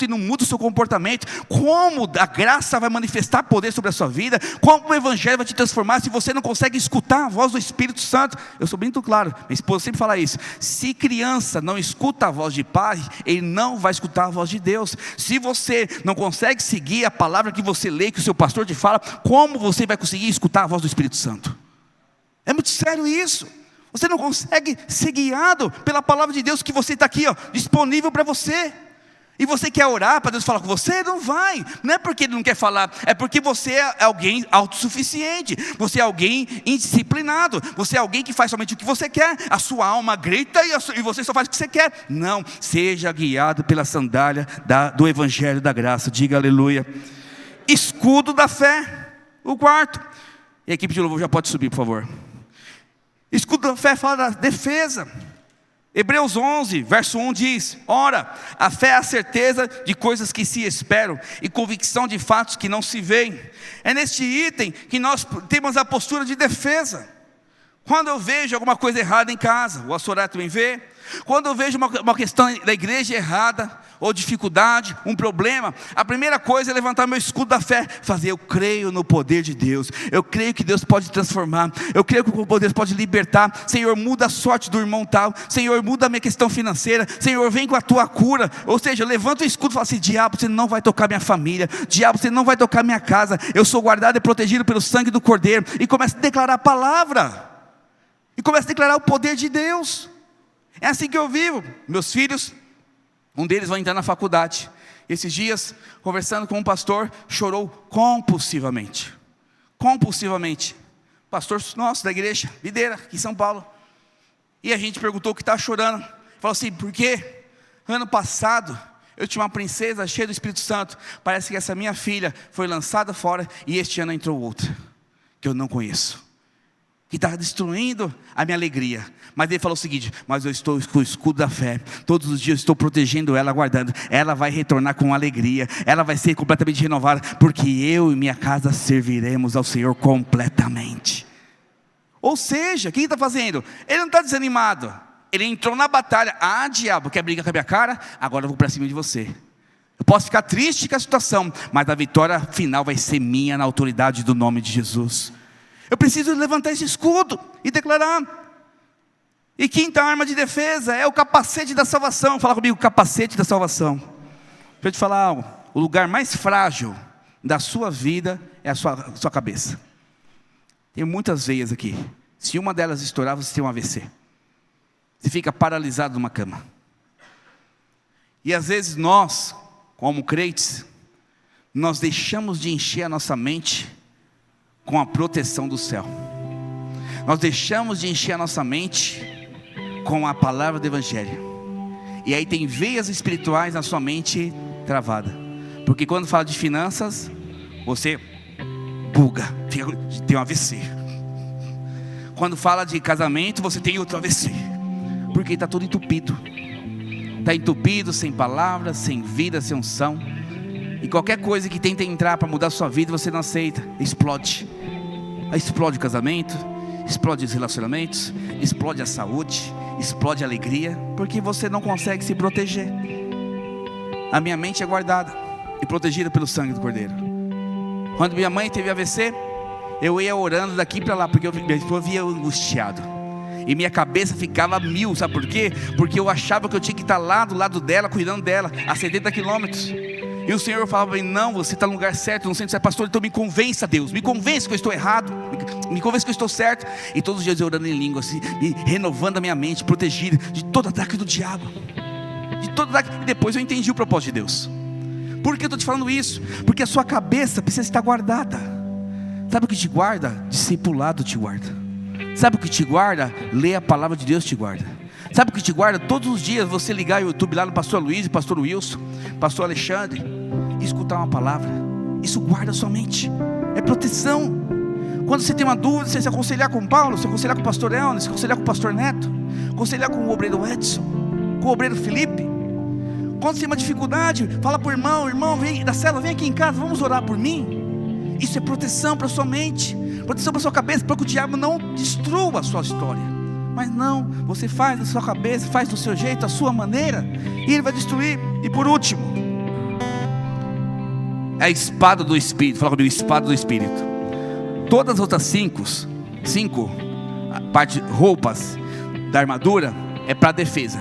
e não muda o seu comportamento. Como a graça vai manifestar poder sobre a sua vida? Como o evangelho vai te transformar se você não consegue escutar a voz do Espírito Santo? Eu sou muito claro, minha esposa sempre fala isso. Se criança não escuta a voz de pai, ele não vai escutar a voz de Deus. Se você não consegue seguir a palavra que você lê, que o seu pastor te fala, como você vai conseguir escutar a voz do Espírito Santo? É muito sério isso. Você não consegue ser guiado pela palavra de Deus que você está aqui, disponível para você. E você quer orar para Deus falar com você? Não vai. Não é porque Ele não quer falar, é porque você é alguém autossuficiente. Você é alguém indisciplinado. Você é alguém que faz somente o que você quer. A sua alma grita e você só faz o que você quer. Não, seja guiado pela sandália do Evangelho da Graça. Diga aleluia. Escudo da fé. O quarto. E a equipe de louvor já pode subir, por favor. Escudo da fé fala da defesa. Hebreus 11, verso 1 diz: ora, a fé é a certeza de coisas que se esperam e convicção de fatos que não se veem. É neste item que nós temos a postura de defesa. Quando eu vejo alguma coisa errada em casa, o Assorá também vê. Quando eu vejo uma questão da igreja errada, ou dificuldade, um problema, a primeira coisa é levantar meu escudo da fé, fazer: eu creio no poder de Deus, eu creio que Deus pode transformar, eu creio que o poder de Deus pode libertar. Senhor, muda a sorte do irmão tal, Senhor, muda a minha questão financeira, Senhor, vem com a tua cura. Ou seja, eu levanto o escudo e falo assim: diabo, você não vai tocar minha família, diabo, você não vai tocar minha casa, eu sou guardado e protegido pelo sangue do Cordeiro. E começo a declarar a palavra, e começo a declarar o poder de Deus. É assim que eu vivo. Meus filhos, um deles vai entrar na faculdade. Esses dias, conversando com um pastor, chorou compulsivamente. Pastor nosso da igreja, Videira, aqui em São Paulo. E a gente perguntou o que está chorando. Falou assim: por quê? Ano passado, eu tinha uma princesa cheia do Espírito Santo. Parece que essa minha filha foi lançada fora e este ano entrou outra, que eu não conheço, que está destruindo a minha alegria. Mas ele falou o seguinte: mas eu estou com o escudo da fé, todos os dias eu estou protegendo ela, guardando. Ela vai retornar com alegria, ela vai ser completamente renovada, porque eu e minha casa serviremos ao Senhor completamente. Ou seja, o que ele está fazendo? Ele não está desanimado, ele entrou na batalha. Ah, diabo, quer brigar com a minha cara? Agora eu vou para cima de você. Eu posso ficar triste com a situação, mas a vitória final vai ser minha, na autoridade do nome de Jesus. Eu preciso levantar esse escudo e declarar. E quinta arma de defesa é o capacete da salvação. Fala comigo: capacete da salvação. Deixa eu te falar algo. O lugar mais frágil da sua vida é a sua cabeça. Tem muitas veias aqui. Se uma delas estourar, você tem um AVC. Você fica paralisado numa cama. E às vezes nós, como crentes, nós deixamos de encher a nossa mente com a proteção do céu. Nós deixamos de encher a nossa mente com a palavra do Evangelho. E aí tem veias espirituais na sua mente travada. Porque quando fala de finanças, você buga, tem um AVC. Quando fala de casamento, você tem outro AVC. Porque está tudo entupido. Está entupido, sem palavras, sem vida, sem unção. E qualquer coisa que tenta entrar para mudar a sua vida, você não aceita, explode. Explode o casamento, explode os relacionamentos, explode a saúde, explode a alegria, porque você não consegue se proteger. A minha mente é guardada e protegida pelo sangue do Cordeiro. Quando minha mãe teve AVC, eu ia orando daqui para lá, porque eu via angustiado. E minha cabeça ficava mil, sabe por quê? Porque eu achava que eu tinha que estar lá do lado dela, cuidando dela, a 70 quilômetros. E o Senhor falava para mim: não, você está no lugar certo, não sei se é pastor, então me convença, Deus, me convence que eu estou errado, me convence que eu estou certo. E todos os dias eu orando em língua, assim, e renovando a minha mente, protegida de todo ataque do diabo, de todo ataque. E depois eu entendi o propósito de Deus. Por que eu estou te falando isso? Porque a sua cabeça precisa estar guardada. Sabe o que te guarda? Discipulado te guarda. Sabe o que te guarda? Ler a palavra de Deus te guarda. Sabe o que te guarda? Todos os dias você ligar o YouTube lá no pastor Luiz, pastor Wilson, pastor Alexandre, e escutar uma palavra. Isso guarda a sua mente. É proteção. Quando você tem uma dúvida, você se aconselhar com Paulo, se aconselhar com o pastor Elner, se aconselhar com o pastor Neto, aconselhar com o obreiro Edson, com o obreiro Felipe. Quando você tem uma dificuldade, fala para o irmão: irmão, vem da célula, vem aqui em casa, vamos orar por mim. Isso é proteção para a sua mente, proteção para a sua cabeça, para que o diabo não destrua a sua história. Mas não, você faz da sua cabeça, faz do seu jeito, da sua maneira, e ele vai destruir. E por último, é a espada do Espírito. Fala comigo, espada do Espírito. Todas as outras cinco roupas da armadura é para defesa.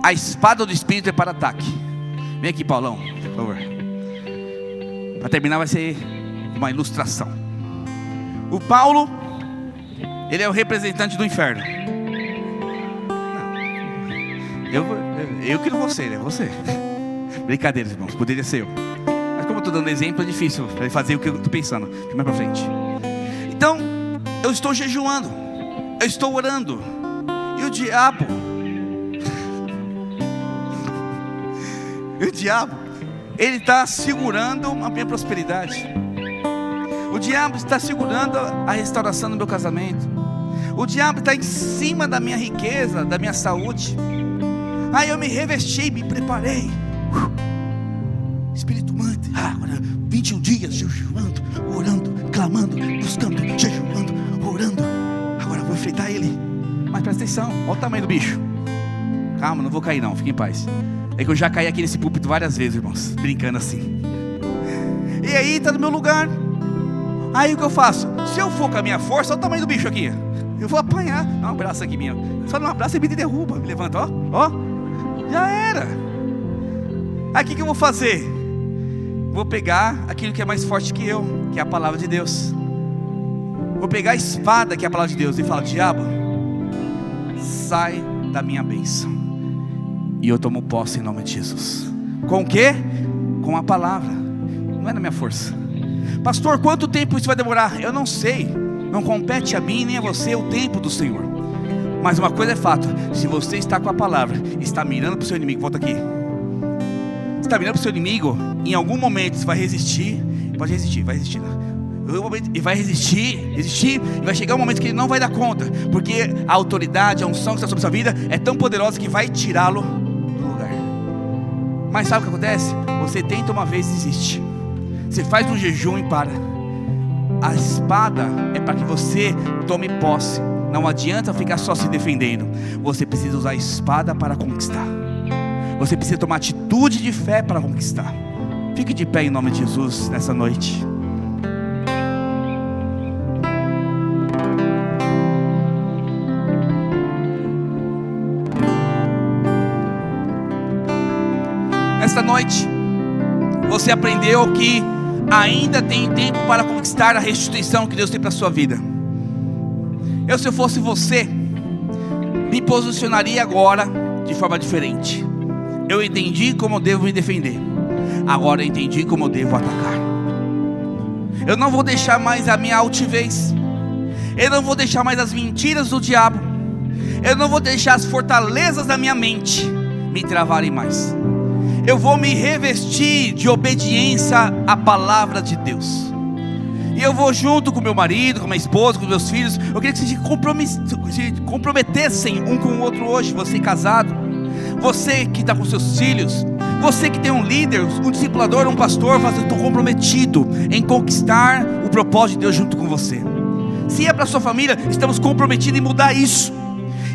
A espada do Espírito é para ataque. Vem aqui, Paulão, por favor. Para terminar vai ser uma ilustração. O Paulo, ele é o representante do inferno. Não, eu que não vou ser, é você. Brincadeira, irmãos, poderia ser eu. Mas como eu estou dando exemplo, é difícil para ele fazer o que eu estou pensando. Mais para frente. Então, eu estou jejuando, eu estou orando, e o diabo, ele está segurando a minha prosperidade. O diabo está segurando a restauração do meu casamento. O diabo está em cima da minha riqueza, da minha saúde. Aí eu me revesti, me preparei. Espírito Santo, agora 21 dias jejuando, orando, clamando, buscando, jejuando, orando. Agora eu vou enfrentar ele. Mas presta atenção, olha o tamanho do bicho. Calma, não vou cair não, fique em paz. É que eu já caí aqui nesse púlpito várias vezes, irmãos, brincando assim. E aí está no meu lugar. Aí o que eu faço? Se eu for com a minha força, olha o tamanho do bicho aqui. Eu vou apanhar. Dá um abraço aqui minha. Só dá um abraço e me derruba, me levanta, ó. Já era. Aí o que eu vou fazer? Vou pegar aquilo que é mais forte que eu, que é a palavra de Deus. Vou pegar a espada, que é a palavra de Deus, e falar: diabo, sai da minha bênção. E eu tomo posse em nome de Jesus. Com o quê? Com a palavra. Não é na minha força. Pastor, quanto tempo isso vai demorar? Eu não sei. Não compete a mim nem a você o tempo do Senhor. Mas uma coisa é fato: se você está com a palavra, está mirando para o seu inimigo, volta aqui. Está mirando para o seu inimigo, em algum momento você vai resistir. Pode resistir, vai resistir. E vai resistir, e vai chegar um momento que ele não vai dar conta, porque a autoridade, a unção que está sobre a sua vida é tão poderosa que vai tirá-lo do lugar. Mas sabe o que acontece? Você tenta uma vez e desiste. Você faz um jejum e para. A espada é para que você tome posse. Não adianta ficar só se defendendo. Você precisa usar a espada para conquistar. Você precisa tomar atitude de fé para conquistar. Fique de pé em nome de Jesus nessa noite. Esta noite você aprendeu que ainda tem tempo para conquistar a restituição que Deus tem para a sua vida. Se eu fosse você, me posicionaria agora de forma diferente. Eu entendi como eu devo me defender. Agora eu entendi como eu devo atacar. Eu não vou deixar mais a minha altivez. Eu não vou deixar mais as mentiras do diabo. Eu não vou deixar as fortalezas da minha mente me travarem mais. Eu vou me revestir de obediência à palavra de Deus. E eu vou junto com meu marido, com minha esposa, com meus filhos. Eu queria que vocês se comprometessem um com o outro hoje. Você casado, você que está com seus filhos, você que tem um líder, um discipulador, um pastor, fala: eu estou comprometido em conquistar o propósito de Deus junto com você. Se é para a sua família, estamos comprometidos em mudar isso.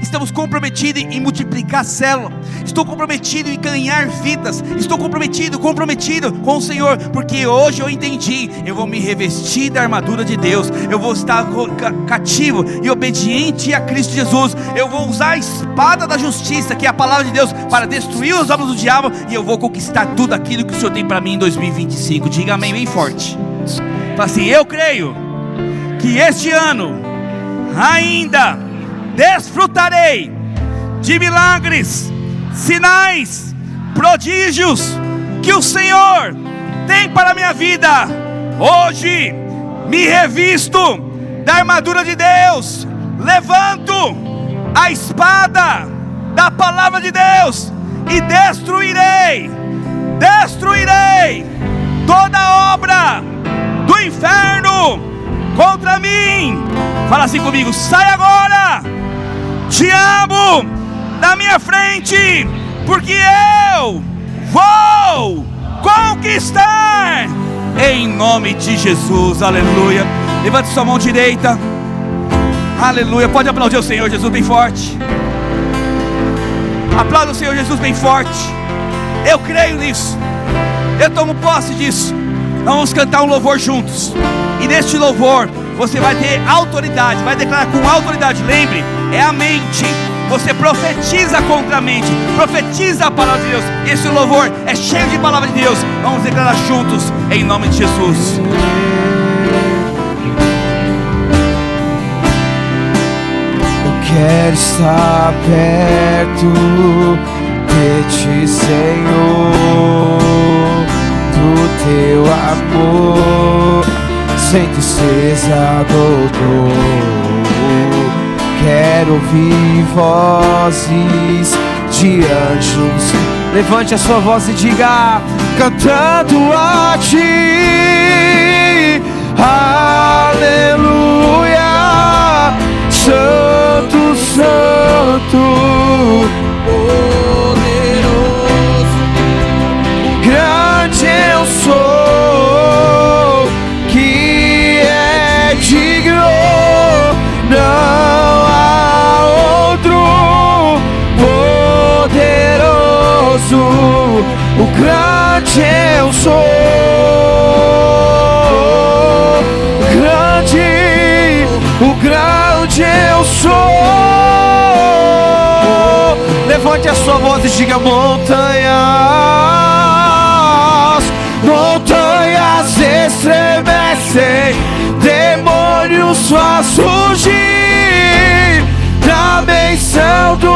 Estamos comprometidos em multiplicar a célula. Estou comprometido em ganhar vidas. Estou comprometido com o Senhor. Porque hoje eu entendi. Eu vou me revestir da armadura de Deus. Eu vou estar cativo e obediente a Cristo Jesus. Eu vou usar a espada da justiça, que é a palavra de Deus, para destruir os obras do diabo. E eu vou conquistar tudo aquilo que o Senhor tem para mim em 2025. Diga amém bem forte. Fala assim: eu creio que este ano ainda desfrutarei de milagres, sinais, prodígios que o Senhor tem para a minha vida. Hoje me revisto da armadura de Deus, levanto a espada da palavra de Deus e destruirei toda obra do inferno contra mim. Fala assim comigo: sai agora, diabo, da minha frente, porque eu vou conquistar em nome de Jesus. Aleluia. Levante sua mão direita. Aleluia. Pode aplaudir o Senhor Jesus bem forte. Aplauda o Senhor Jesus bem forte. Eu creio nisso. Eu tomo posse disso. Nós vamos cantar um louvor juntos. E neste louvor você vai ter autoridade, vai declarar com autoridade. Lembre, é a mente. Você profetiza contra a mente, profetiza a palavra de Deus. Esse louvor é cheio de palavra de Deus. Vamos declarar juntos em nome de Jesus. Quero estar perto de ti, Senhor, do teu amor, sem tristeza, dor. Quero ouvir vozes de anjos. Levante a sua voz e diga: cantando a ti, aleluia. Santo, Santo, poderoso, grande eu sou, que é digno, não há outro poderoso, o grande eu sou, grande, o grande eu sou. Levante a sua voz e diga: montanhas, montanhas estremecem, demônios faz fugir da menção do